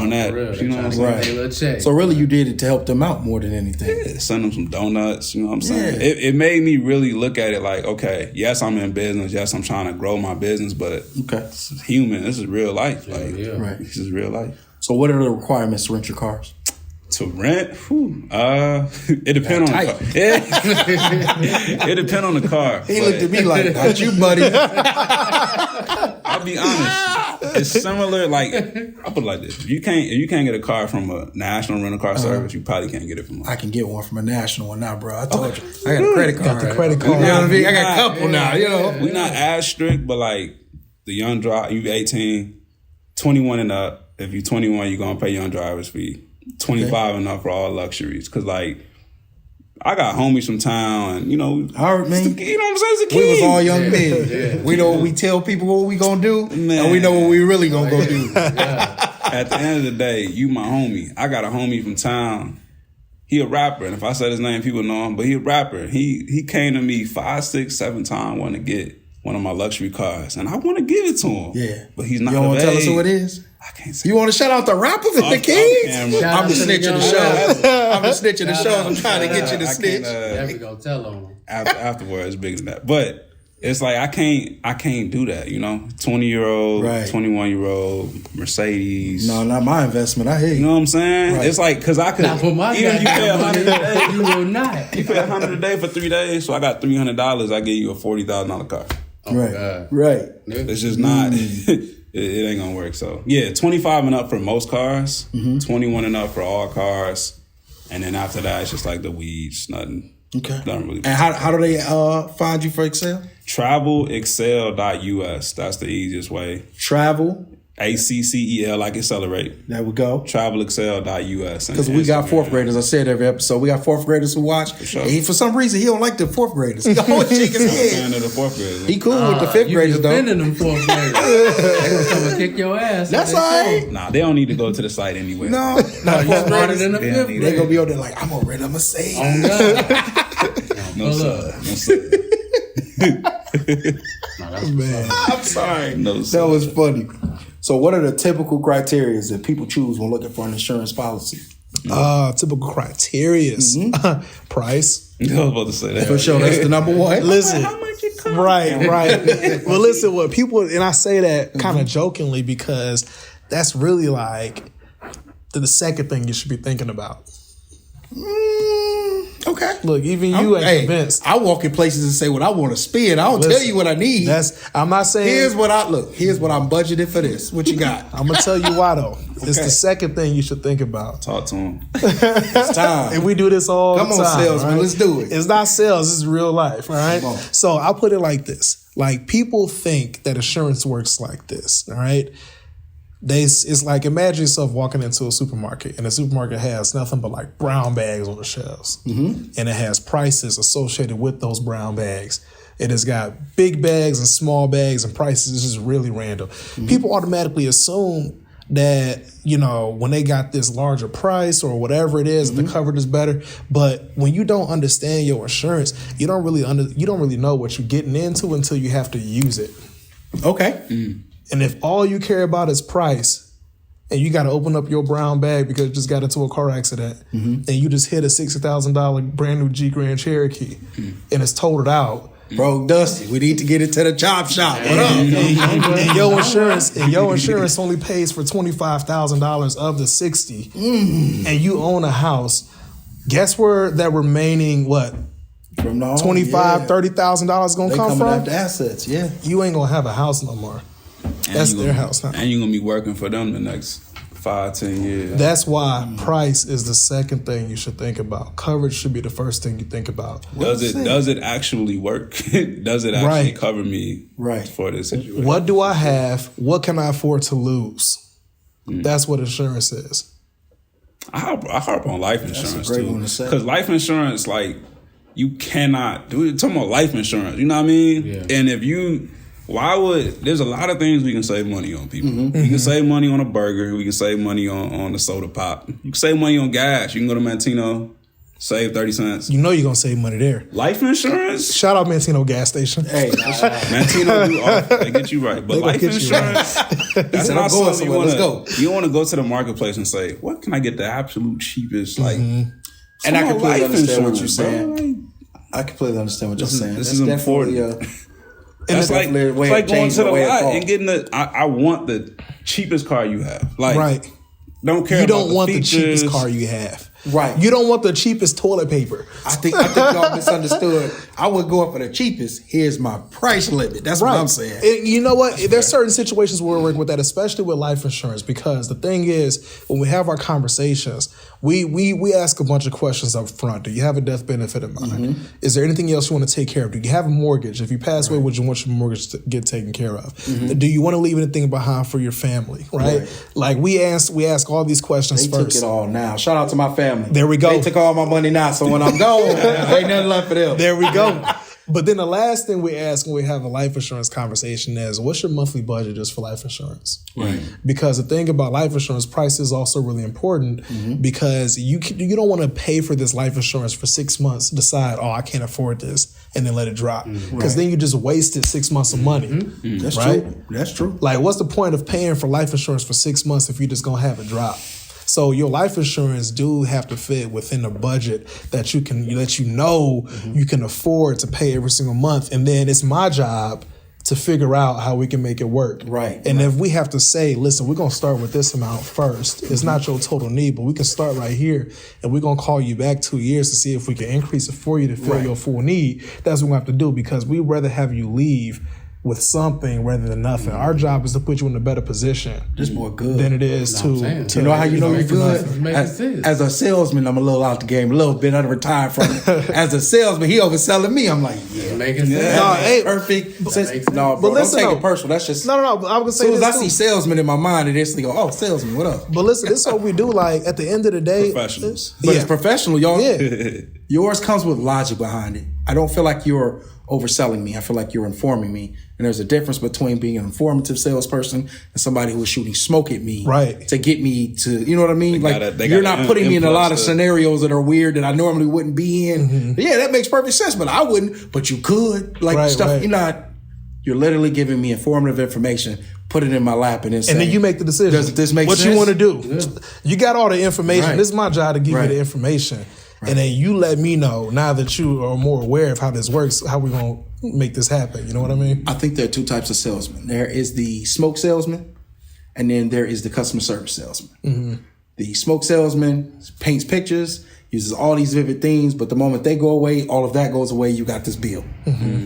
that. Real. You know what I'm saying? So really, you did it to help them out more than anything. Yeah, send them some donuts. You know what I'm saying? It made me really look at it like, okay, yes, I'm in business. Yes, I'm trying to grow my business, but this is human. This is real life. Like, this is real life. So what are the requirements to rent your cars? To rent, it depends on the car. It depends on the car. He looked at me like, not you, buddy. I'll be honest. It's similar. Like, I'll put it like this: if you can't get a car from a national rental car service, you probably can't get it from. I can get one from a national one now, bro. I told you, I got a credit card. Got the credit card. You know what I mean? I got a couple now. You know, we're not as strict, but like the young driver, you 18, 21 and up. If you're 21, you're gonna pay young driver's fee. 25 and up for all luxuries. Cause like I got homies from town and you know all right, man. You know what I'm saying? It's a kid. We was all young men. We know what we tell people what we gonna do, and we know what we really gonna go do. At the end of the day, you my homie. I got a homie from town. He a rapper, and if I said his name, people know him, but he a rapper. He came to me 5, 6, 7 times wanting to get one of my luxury cars, and I want to give it to him. Yeah. But he's not. You don't want to tell us who it is? I can't say. You want to shout out the rapper for the kids? I'm the snitch of the show. I'm the snitch of the show. I'm trying to get you to snitch. Never gonna tell on him. Afterwards, bigger than that. But it's like I can't do that. You know, 20-year-old, 21-year-old Mercedes. No, not my investment. I hear you. You know what I'm saying? Right. It's like because I could. Not for my even you pay $100 a day. You will not. You pay $100 a day for 3 days, so I got $300. I give you a $40,000 car. Oh right. Right. It's just not. It ain't gonna work. So yeah, 25 and up for most cars, 21 and up for all cars, and then after that, it's just like the weeds, nothing. Okay. Nothing really. And how do they find you for Excel? TravelExcel.us. That's the easiest way. Travel. ACCEL, like accelerate. There we go. TravelExcel.us. Because we got fourth graders. I said every episode, we got fourth graders who watch. For sure. And for some reason, he don't like the fourth graders. He always shake his head. The fourth graders. He cool with the fifth graders, though. You defending them fourth graders. They gonna come and kick your ass. That's all right. Nah, they don't need to go to the site anyway. No, you smarter than the fifth grade. They gonna be over there like, I'm gonna rent a Mercedes. No, sir. Man, I'm sorry. No, sir. That was funny. So what are the typical criteria that people choose when looking for an insurance policy? Typical criteria. Price. I was about to say that. For sure, that's the number one. Listen, how much it costs? Right. Well, listen, what people, and I say that kind of jokingly because that's really like the second thing you should be thinking about. Okay. Look, even you ain't convinced. I walk in places and say what I want to spend. I don't tell you what I need. I'm not saying. Here's what I'm budgeted for this. What you got? I'm gonna tell you why though. It's the second thing you should think about. Talk to him. It's time. And we do this all the time. Come on, salesman. Right? Let's do it. It's not sales. This is real life. All right. Come on. So I'll put it like this. Like people think that insurance works like this. All right. It's like imagine yourself walking into a supermarket and the supermarket has nothing but like brown bags on the shelves. And it has prices associated with those brown bags. It has got big bags and small bags and prices. It's just really random. People automatically assume that, you know, when they got this larger price or whatever it is, the coverage is better. But when you don't understand your insurance, you don't really know what you're getting into until you have to use it. Okay. And if all you care about is price and you got to open up your brown bag because you just got into a car accident and you just hit a $60,000 brand new Jeep Grand Cherokee and it's totaled out. Bro, Dusty, we need to get into the chop shop. What up? And your insurance only pays for $25,000 of the $60,000 and you own a house. Guess where that remaining, from the $25,000, $30,000 is going to come from? After assets, yeah. You ain't going to have a house no more. That's their house now. And you're going to be working for them the next 5-10 years. That's why price is the second thing you should think about. Coverage should be the first thing you think about. Does it actually work? Does it actually cover me for this situation? What do I have? What can I afford to lose? That's what insurance is. I harp on life insurance That's a great one to say. Because life insurance, like, you cannot do it. Talking about life insurance, you know what I mean? Yeah. And if you there's a lot of things we can save money on, people. We can save money on a burger. We can save money on the soda pop. You can save money on gas. You can go to Mantino, save 30 cents. You know you're going to save money there. Life insurance? Shout out Mantino gas station. Hey, Mantino do off. They get you right. But life insurance, that's not something let's go. You want to go to the marketplace and say, what can I get the absolute cheapest? Like, and I completely understand what you're saying. I completely understand what you're saying. This is important. That's like going to the lot and getting I want the cheapest car you have. Like, right. Don't care. You don't about want the the cheapest car you have. Right. You don't want the cheapest toilet paper. I think y'all misunderstood. I would go up for the cheapest. Here's my price limit. That's what I'm saying. And you know what? There's certain situations where we're working with that, especially with life insurance, because the thing is, when we have our conversations, we ask a bunch of questions up front. Do you have a death benefit in mind? Is there anything else you want to take care of? Do you have a mortgage? If you pass away, would you want your mortgage to get taken care of? Do you want to leave anything behind for your family? Right? Like we ask all these questions they first. Took it all now. Shout out to my family. There we go. They took all my money now, so when I'm gone, ain't nothing left for them. There we go. But then the last thing we ask when we have a life insurance conversation is, what's your monthly budget just for life insurance? Right. Because the thing about life insurance, price is also really important because you don't want to pay for this life insurance for 6 months, decide, I can't afford this, and then let it drop. Because then you just wasted 6 months of money. That's right? true. That's true. Like, what's the point of paying for life insurance for 6 months if you're just going to have it drop? So your life insurance do have to fit within a budget that you can you can afford to pay every single month. And then it's my job to figure out how we can make it work. Right. And if we have to say, listen, we're going to start with this amount first. It's not your total need, but we can start right here. And we're going to call you back 2 years to see if we can increase it for you to fill your full need. That's what we have to do, because we'd rather have you leave with something rather than nothing. Our job is to put you in a better position. Just more good than it is to you know how you know you're good? As a salesman, I'm a little out the game, a little bit retired from it. As a salesman, he overselling me. I'm like, making sense. Perfect. No, bro, but listen, don't take it personal. That's just no. I'm gonna say as soon as this I see salesman in my mind, it instantly go, salesman, what up? But listen, this is what we do. Like at the end of the day, professionals. But it's professional, y'all. Yeah. Yours comes with logic behind it. I don't feel like you're overselling me. I feel like you're informing me. And there's a difference between being an informative salesperson and somebody who is shooting smoke at me to get me to, you know what I mean? You're not putting me in a lot of scenarios that are weird that I normally wouldn't be in. Yeah, that makes perfect sense, but I wouldn't. But you could. You're literally giving me informative information, put it in my lap, and then saying, and then you make the decision. Does this make what sense? You want to do. Yeah. You got all the information. Right. This is my job to give you the information. Right. And then you let me know, now that you are more aware of how this works, how we going to make this happen. You know what I mean? I think there are two types of salesmen. There is the smoke salesman, and then there is the customer service salesman. The smoke salesman paints pictures, uses all these vivid things, but the moment they go away, all of that goes away. You got this bill,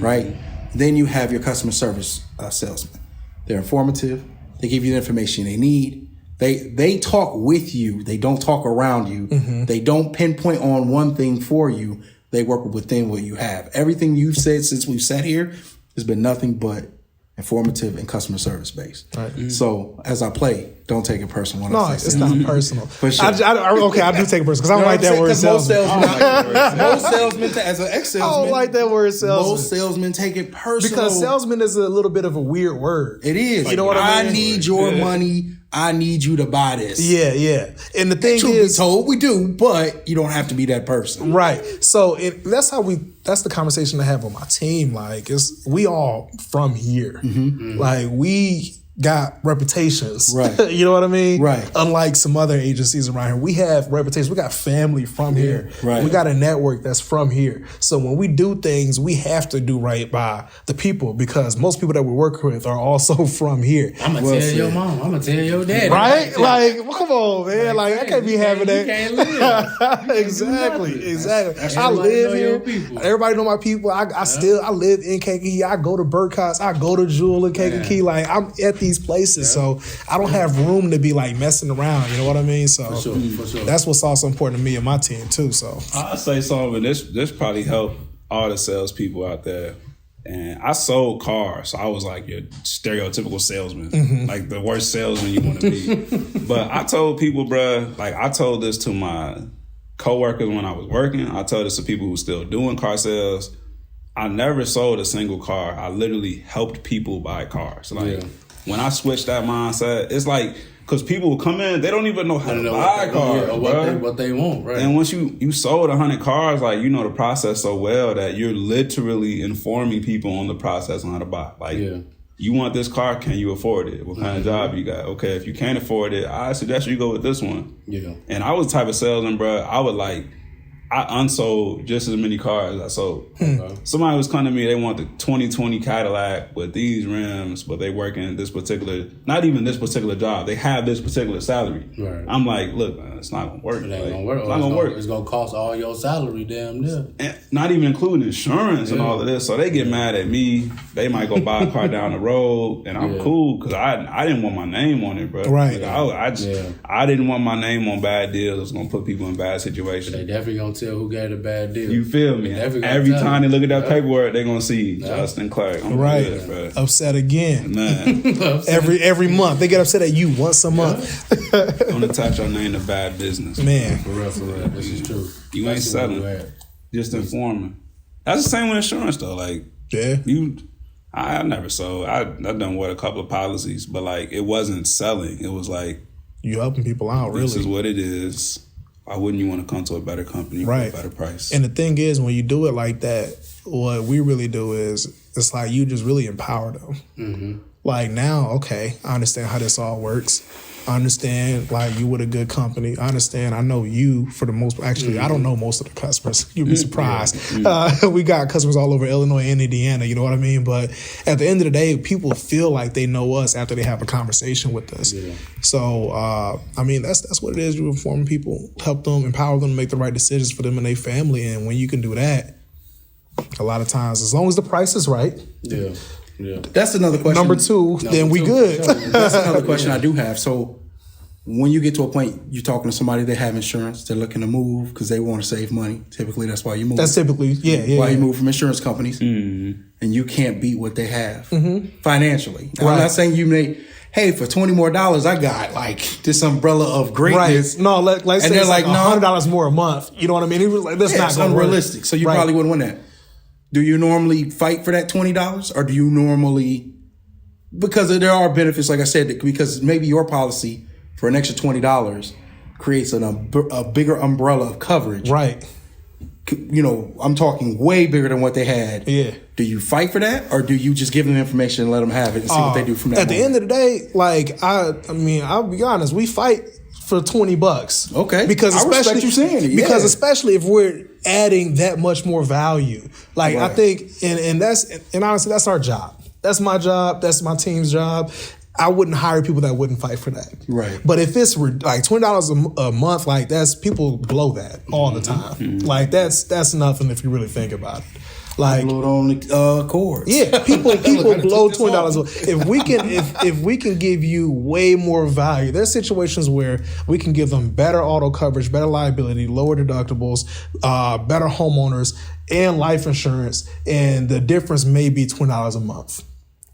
right? Then you have your customer service salesman. They're informative. They give you the information they need. They talk with you. They don't talk around you. They don't pinpoint on one thing for you. They work within what you have. Everything you've said since we've sat here has been nothing but informative and customer service based. Right. So as I play, don't take it personal. No, it's not personal. For sure. I do take it personal because I don't like that word salesman. Most salesmen, as an ex-salesman, I don't like that word salesman. Most salesmen take it personal. Because salesman is a little bit of a weird word. It is. You know what I mean? I need your money. I need you to buy this. Yeah. And the thing Truth is, be told, we do, but you don't have to be that person. Right. So that's the conversation I have with my team. Like, we all from here. Like, we got reputations. Right. You know what I mean? Right. Unlike some other agencies around here, we have reputations. We got family from here. Right. We got a network that's from here. So when we do things, we have to do right by the people, because most people that we work with are also from here. I'm going to tell your mom. I'm going to tell your dad. Right? Like, well, come on, man. Like, I can't be having that. You can't live. Exactly. I live here. Everybody know my people. I live in Kankakee. I go to Burkott's. I go to Jewel in Kankakee. Like, I'm at these places, so I don't have room to be like messing around. You know what I mean? So for sure. That's what's also important to me and my team too. So I'll say something. This probably helped all the salespeople out there. And I sold cars, so I was like your stereotypical salesman, like the worst salesman you want to be. But I told people, bruh, like I told this to my coworkers when I was working. I told this to people who still doing car sales. I never sold a single car. I literally helped people buy cars. Like when I switched that mindset, it's like, because people will come in, they don't even know how to buy a car, what they want, right? And once you sold 100 cars, like, you know the process so well that you're literally informing people on the process on how to buy. Like, you want this car, can you afford it? What kind of job you got? Okay, if you can't afford it, I suggest you go with this one. Yeah. And I was the type of salesman, bro, I unsold just as many cars as I sold. Somebody was coming to me, they want the 2020 Cadillac with these rims, but they work in this particular, not even this particular job. They have this particular salary. Right. I'm like, look, man, it's not going to work. It ain't going to work. It's not going to work. It's going to cost all your salary, damn near. And not even including insurance and all of this. So they get mad at me. They might go buy a car down the road, and I'm cool because I didn't want my name on it, bro. Right. Like, I didn't want my name on bad deals. It was going to put people in bad situations. They definitely going to tell who gave a bad deal. You feel me? Every time they look at that paperwork, they're gonna see Justin Clark. I'm good, bro. Upset again, man. every month they get upset at you once a month. Don't attach your name to bad business, man. For real. This is true. You ain't selling, just informing. That's the same with insurance, though. Like, I never sold. I done a couple of policies, but like it wasn't selling. It was like you helping people out. Really, this is what it is. Why wouldn't you want to come to a better company for a better price? And the thing is, when you do it like that, what we really do is it's like you just really empower them. Mm-hmm. Like now, okay, I understand how this all works. I understand, like, you with a good company. I understand. I know you for the most. Actually, I don't know most of the customers. You'd be surprised. We got customers all over Illinois and Indiana. You know what I mean? But at the end of the day, people feel like they know us after they have a conversation with us. Yeah. So, I mean, that's what it is. You inform people, help them, empower them to make the right decisions for them and their family. And when you can do that, a lot of times, as long as the price is right. Yeah. Yeah. That's another question. Number two, then we good. That's another question I do have. So when you get to a point, you're talking to somebody, they have insurance, they're looking to move because they want to save money. Typically, that's why you move. That's typically, why you move from insurance companies. Mm-hmm. And you can't beat what they have financially. Now, I'm not saying you may, hey, for $20 more, I got like this umbrella of greatness. Right. No, let's say they're it's like no, $100 more a month. You know what I mean? He was like, that's not going to work. Unrealistic. So you probably wouldn't win that. Do you normally fight for that $20, or do you normally, because there are benefits, like I said, because maybe your policy for an extra $20 creates a bigger umbrella of coverage. Right. You know, I'm talking way bigger than what they had. Yeah. Do you fight for that, or do you just give them information and let them have it and see what they do from that At the end of the day, like, I mean, I'll be honest, we fight for $20. Okay. Because I respect you saying it. Because especially if we're adding that much more value. Like, I think, and honestly, that's our job. That's my job. That's my team's job. I wouldn't hire people that wouldn't fight for that. Right. But if it's like $20 a month, like, that's, people blow that all the time. Mm-hmm. Like, that's nothing if you really think about it. Like, blow it on the chords. Yeah, people blow $20. If we can give you way more value, there's situations where we can give them better auto coverage, better liability, lower deductibles, better homeowners, and life insurance, and the difference may be $20 a month.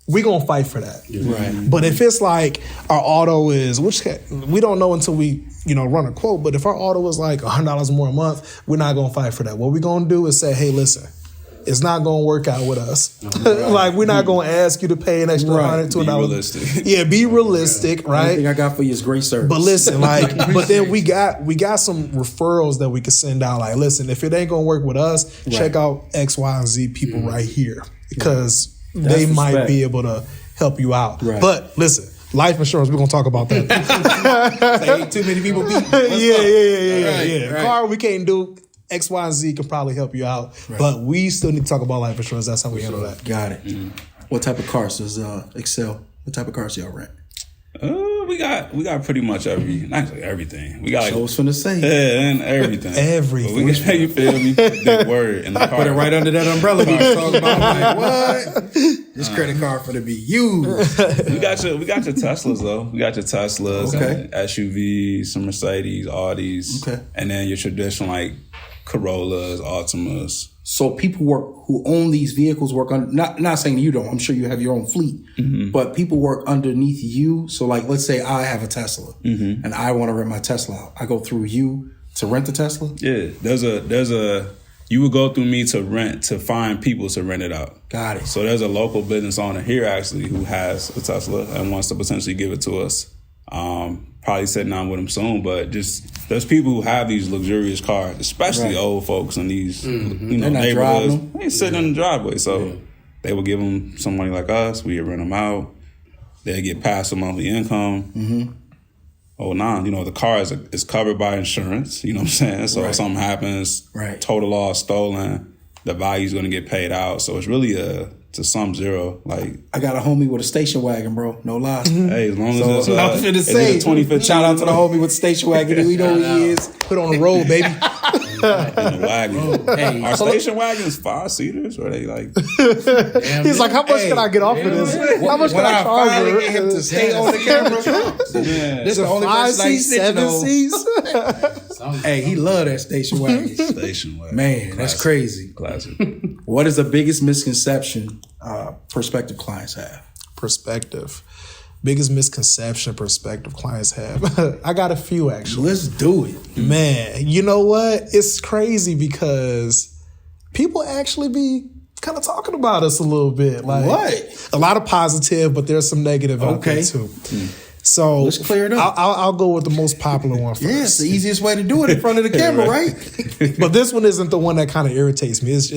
We're gonna fight for that. Right. But if it's like our auto is, which we don't know until we run a quote, but if our auto is like $100 more a month, we're not gonna fight for that. What we're gonna do is say, hey, listen, it's not going to work out with us. Right. Like, we're not going to ask you to pay an extra $100 to $1. Be realistic. Yeah, be realistic, right? Everything I got for you is great service. But listen, like, but then we got some referrals that we could send out. Like, listen, if it ain't going to work with us, check out X, Y, and Z people right here, because they might be able to help you out. Right. But listen, life insurance, we're going to talk about that. Ain't too many people beat. Yeah. Right. Car, we can't do. X, Y, and Z can probably help you out, but we still need to talk about life insurance. That's how we handle that. Got it. Mm-hmm. What type of cars does Excel? What type of cars do y'all rent? We got pretty much everything. We got, I was finna say. Yeah, and everything. Everything. But we can, you feel me? Big word. And the car. Put it right under that umbrella. Talking about, like, what? This credit card for to be used. We got your Teslas though. We got your Teslas, SUVs, some Mercedes, Audis, and then your traditional like Corollas, Altimas. So people who own these vehicles work on, not saying you don't, I'm sure you have your own fleet, but people work underneath you. So like, let's say I have a Tesla and I want to rent my Tesla out. I go through you to rent the Tesla? Yeah, there's you would go through me to find people to rent it out. Got it. So there's a local business owner here actually who has a Tesla and wants to potentially give it to us. Probably sitting down with him soon, but just there's people who have these luxurious cars, especially old folks in these neighborhoods. They sitting in the driveway, so they would give them somebody like us. We would rent them out. They get past the monthly income. Oh, the car is covered by insurance. You know what I'm saying? So if something happens, total loss, stolen, the value's going to get paid out. So it's really to sum zero. Like, I got a homie with a station wagon, bro. No lie. Hey, as long as nothing to say. 2015. Shout out to the homie with the station wagon. We know who he is. Put on the road, baby. In the wagon. Hey, are station wagons 5-seaters? Or are they like? He's like, how much can I get off of this? How much can I charge finally get him to stay on the camera? This is the only person he's 7 seats. Hey, he love that station wagon. Station wagon. Man, that's Classic. crazy. Classic. What is the biggest misconception prospective clients have? Perspective. Biggest misconception prospective clients have. I got a few actually. Let's do it. Man, you know what? It's crazy because people actually be kind of talking about us a little bit. Like What? A lot of positive, but there's some negative out there too. So Let's clear it up. I'll go with the most popular one first. Yeah, it's the easiest way to do it in front of the camera, right? But this one isn't the one that kind of irritates me. It's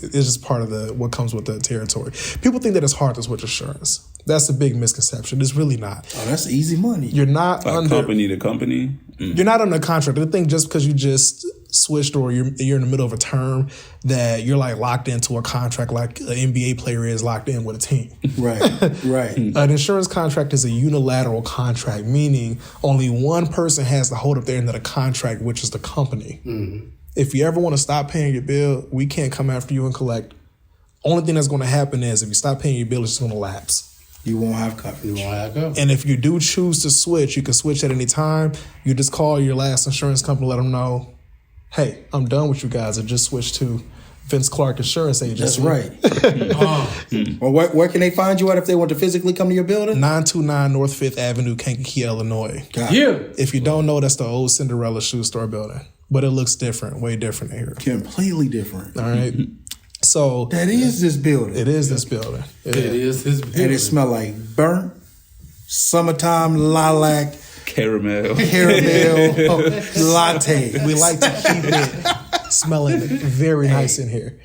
just part of what comes with the territory. People think that it's hard to switch insurance. That's a big misconception. It's really not. Oh, that's easy money. You're not Like under company to company. You're not under contract. I think just because you just switched or you're in the middle of a term that you're like locked into a contract like an NBA player is locked in with a team. Right. An insurance contract is a unilateral contract, meaning only one person has to hold up their end of the contract, which is the company. If you ever want to stop paying your bill, we can't come after you and collect. Only thing that's going to happen is if you stop paying your bill, it's just going to lapse. You won't have coverage. And if you do choose to switch, you can switch at any time. You just call your last insurance company, let them know, hey, I'm done with you guys. I just switched to Vince Clark Insurance Agency. That's right. Well, where can they find you at if they want to physically come to your building? 929 North 5th Avenue, Kankakee, Illinois. If you don't know, that's the old Cinderella shoe store building. But it looks different, way different here. Completely different. All right. So that is this building. It is this building. It is this building. And it smell like burnt, summertime lilac, Caramel latte. We like to keep it smelling very nice in here.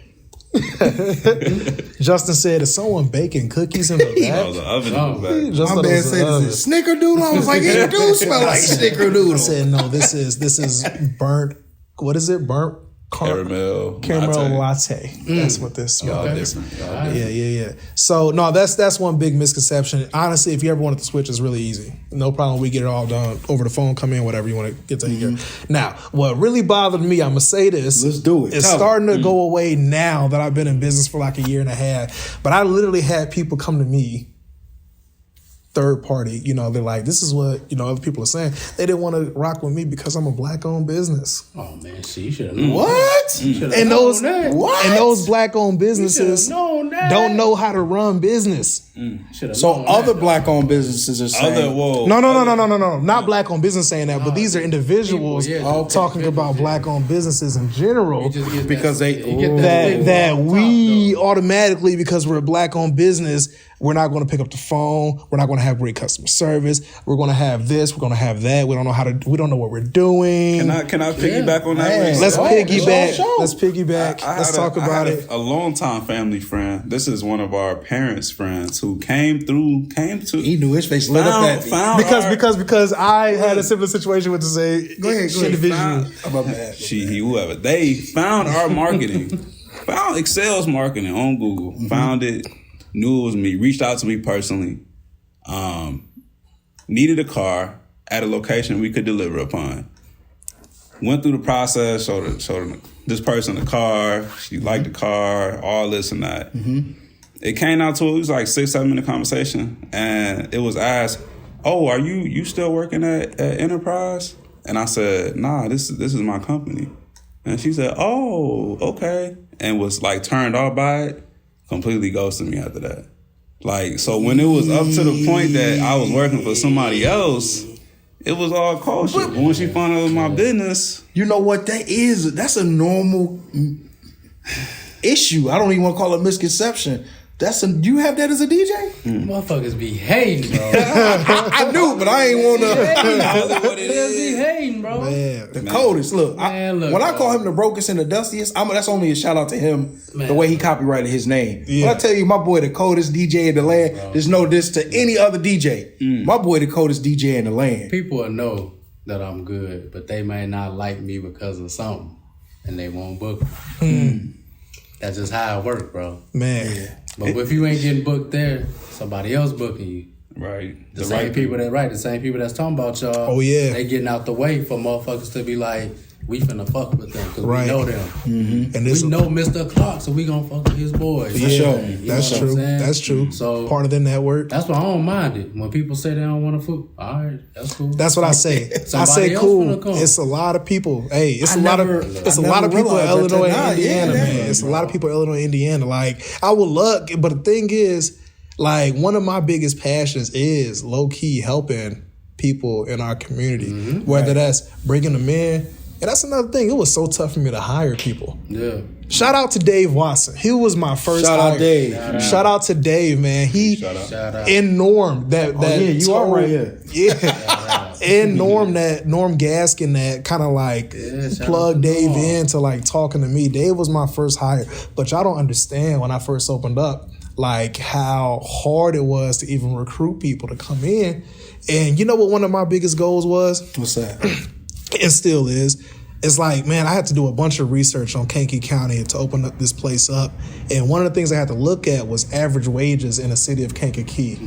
Justin said, is someone baking cookies in the back? That was an oven in the back. My man said, is it snickerdoodle? I was like, it do smell like snickerdoodle. I said, no, this is burnt, what is it? Burnt caramel latte. That's what this smells like. Different. Yeah. So no, that's one big misconception. Honestly, if you ever wanted to switch, it's really easy. No problem. We get it all done over the phone. Come in, whatever you want to get taken care. Now, what really bothered me, I'm gonna say this. Let's do it. It's starting to go away now that I've been in business for like a year and a half. But I literally had people come to me, third party, they're like, this is what, other people are saying. They didn't want to rock with me because I'm a black-owned business. Oh, man, see, you should have known. What? And those black-owned businesses don't know how to run business. So other black-owned businesses are saying... No. Not black-owned business saying that, but these are individuals talking about black-owned businesses in general. Because that we automatically, because we're a black-owned business, we're not going to pick up the phone. We're not going to have great customer service. We're going to have this. We're going to have that. We don't know what we're doing. Can I piggyback on that? Let's piggyback. Let's talk about it. A longtime family friend. This is one of our parents' friends who came to. He knew his face lit up at me. Because I had a similar situation with individual. Whoever. They found our marketing, found Excel's marketing on Google, found it. Knew it was me, reached out to me personally, needed a car at a location we could deliver upon. Went through the process, showed this person the car, she liked the car, all this and that. It came out to, it was like 6-7 minute conversation, and it was asked, oh, are you still working at Enterprise? And I said, nah, this is my company. And she said, oh, okay. And was like turned off by it. Completely ghosted me after that. Like, so when it was up to the point that I was working for somebody else, it was all kosher. But when she found out it was my business, you know what that is? That's a normal issue. I don't even want to call it misconception. You have that as a DJ? Motherfuckers be hating, bro. I do, but I ain't want to. Be hating, bro. Man, The coldest. Look, when I call him the brokest and the dustiest, that's only a shout out to him, the way he copyrighted his name. Yeah. When I tell you, my boy, the coldest DJ in the land, there's no diss to any other DJ. My boy, the coldest DJ in the land. People will know that I'm good, but they may not like me because of something, and they won't book me. That's just how it works, bro. Man. Yeah. But if you ain't getting booked there, somebody else booking you. right? The same people that's talking about y'all. Oh, yeah. They getting out the way for motherfuckers to be like, we finna fuck with them because Right. we know them. And We know Mr. Clark, so we gonna fuck with his boys. Yeah, sure. You know that's what I'm true. saying? That's true. So Part of the network. that's why I don't mind it. When people say they don't want to fuck, all right, that's cool. That's what I say. I Somebody say else cool. finna come. It's a lot of people. Hey, it's I a lot never- of I never people in realized that Illinois till now. and Indiana, Yeah, man. It's a lot of people in Illinois and Indiana. Like, I would love, but the thing is, like, one of my biggest passions is low key helping people in our community, whether that's bringing them in. And that's another thing. It was so tough for me to hire people. Yeah. Shout out to Dave Watson. He was my first Shout out hire. Dave. Shout out to Dave, man. He Shout out. Shout out. in Norm that yeah, you are right here. Yeah. And Norm Gaskin that kind of like shout plugged out to Dave Norm. into like talking to me. Dave was my first hire, but y'all don't understand when I first opened up, like how hard it was to even recruit people to come in. And you know what one of my biggest goals was? What's that? It still is. It's like, man, I had to do a bunch of research on Kankakee County to open up this place up. And one of the things I had to look at was average wages in the city of Kankakee.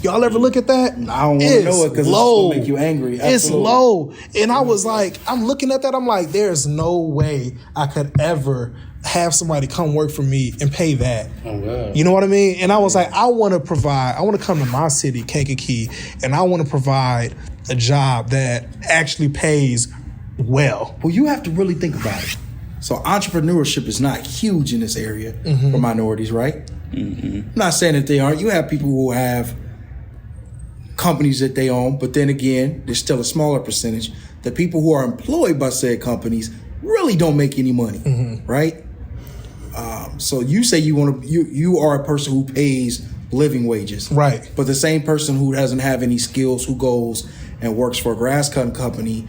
Y'all ever look at that? I don't want to know it because it's low. going to make you angry. It's Absolutely. low. And I was like, I'm looking at that. I'm like, there's no way I could ever have somebody come work for me and pay that. Oh, God. You know what I mean? And I was like, I want to come to my city, Kankakee, and I want to provide a job that actually pays well. Well, you have to really think about it. So entrepreneurship is not huge in this area for minorities, right? I'm not saying that they aren't. You have people who have companies that they own, but then again, there's still a smaller percentage. The people who are employed by said companies really don't make any money, right? So you say you are a person who pays living wages, Right. But the same person who doesn't have any skills, who goes and works for a grass cutting company,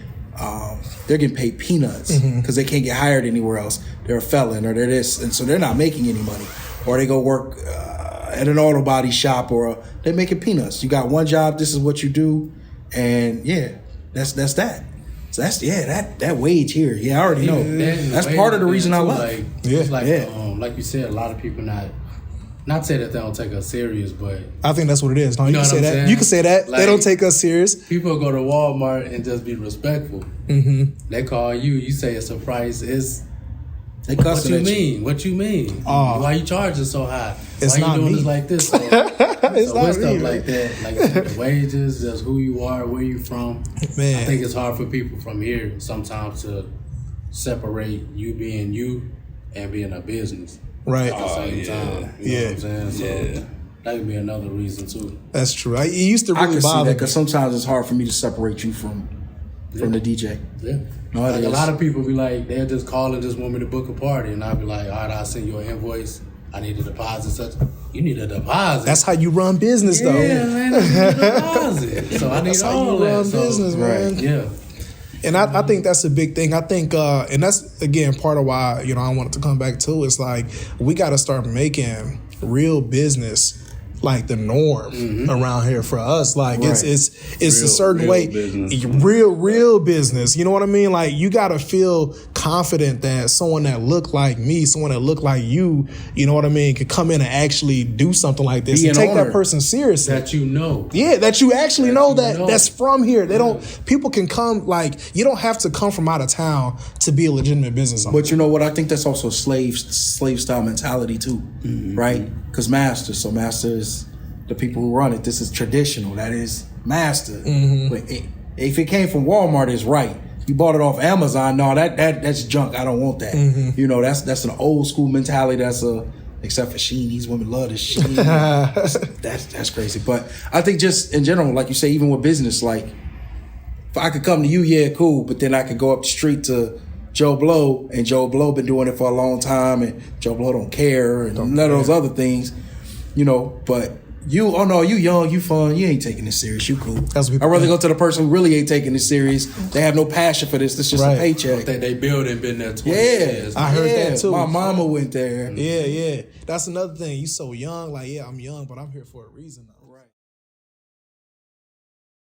they're getting paid peanuts because they can't get hired anywhere else. They're a felon or they're this, and so they're not making any money. Or they go work at an auto body shop, or they're making peanuts. You got one job. This is what you do, and that's that. So that's that wage here. Yeah, I already know. That's part of the reason I love. Like, Yeah. it's like, Yeah. like you said, a lot of people not say that they don't take us serious, but I think that's what it is. No, you know can what say I'm that. saying? You can say that. They Like- don't take us serious. people go to Walmart and just be respectful. They call you. You say it's a price. It's They what cussing you at you. mean? What you mean? Why you charging so high? It's Why not you doing me. this like this? So, It's so not with me, stuff man. like that, like you said, the wages, just who you are, where you from. Man. I think it's hard for people from here sometimes to separate you being you and being a business Right. at the same time. You know what I'm saying? So that could be another reason too. That's true. It used to I really can see that bother me. because sometimes it's hard for me to separate you from the DJ. Yeah. No, it Like a is. lot of people be like, they'll just call and just want me to book a party, and I'll be like, all right, I'll send you an invoice. I need a deposit. Such you need a deposit. That's how you run business, though. yeah, man. I need a deposit. So I need That's how all you that. run So, business, man. Yeah. And I think that's a big thing. I think, and that's, again, part of why, I wanted to come back to. It's like, we got to start making real business like the norm around here for us. Like it's a certain real way, business. real business. You know what I mean? Like you got to feel confident that someone that look like me, someone that look like you know what I mean, could come in and actually do something like this Be and an take owner. that person seriously. That you know. Yeah, that you actually know you that know. that's from here. They don't. People can come, like, you don't have to come from out of town to be a legitimate business owner. But you know what? I think that's also slave style mentality too, right? Because master is the people who run it. This is traditional. That is master. But if it came from Walmart, it's right. You bought it off Amazon. No, that's junk. I don't want that. That's an old school mentality. Except for Shein, these women love this Shein. that's crazy. But I think just in general, like you say, even with business, like if I could come to you, yeah, cool. But then I could go up the street to Joe Blow, and Joe Blow been doing it for a long time, and Joe Blow don't care, and none of those other things, you know. But you, oh no, you young, you fun, you ain't taking this serious, you cool. I'd rather go to the person who really ain't taking this serious. They have no passion for this. This just a paycheck. They building been there 20 years. I heard that too. My mama went there. Yeah. That's another thing. You so young, like, yeah, I'm young, but I'm here for a reason though.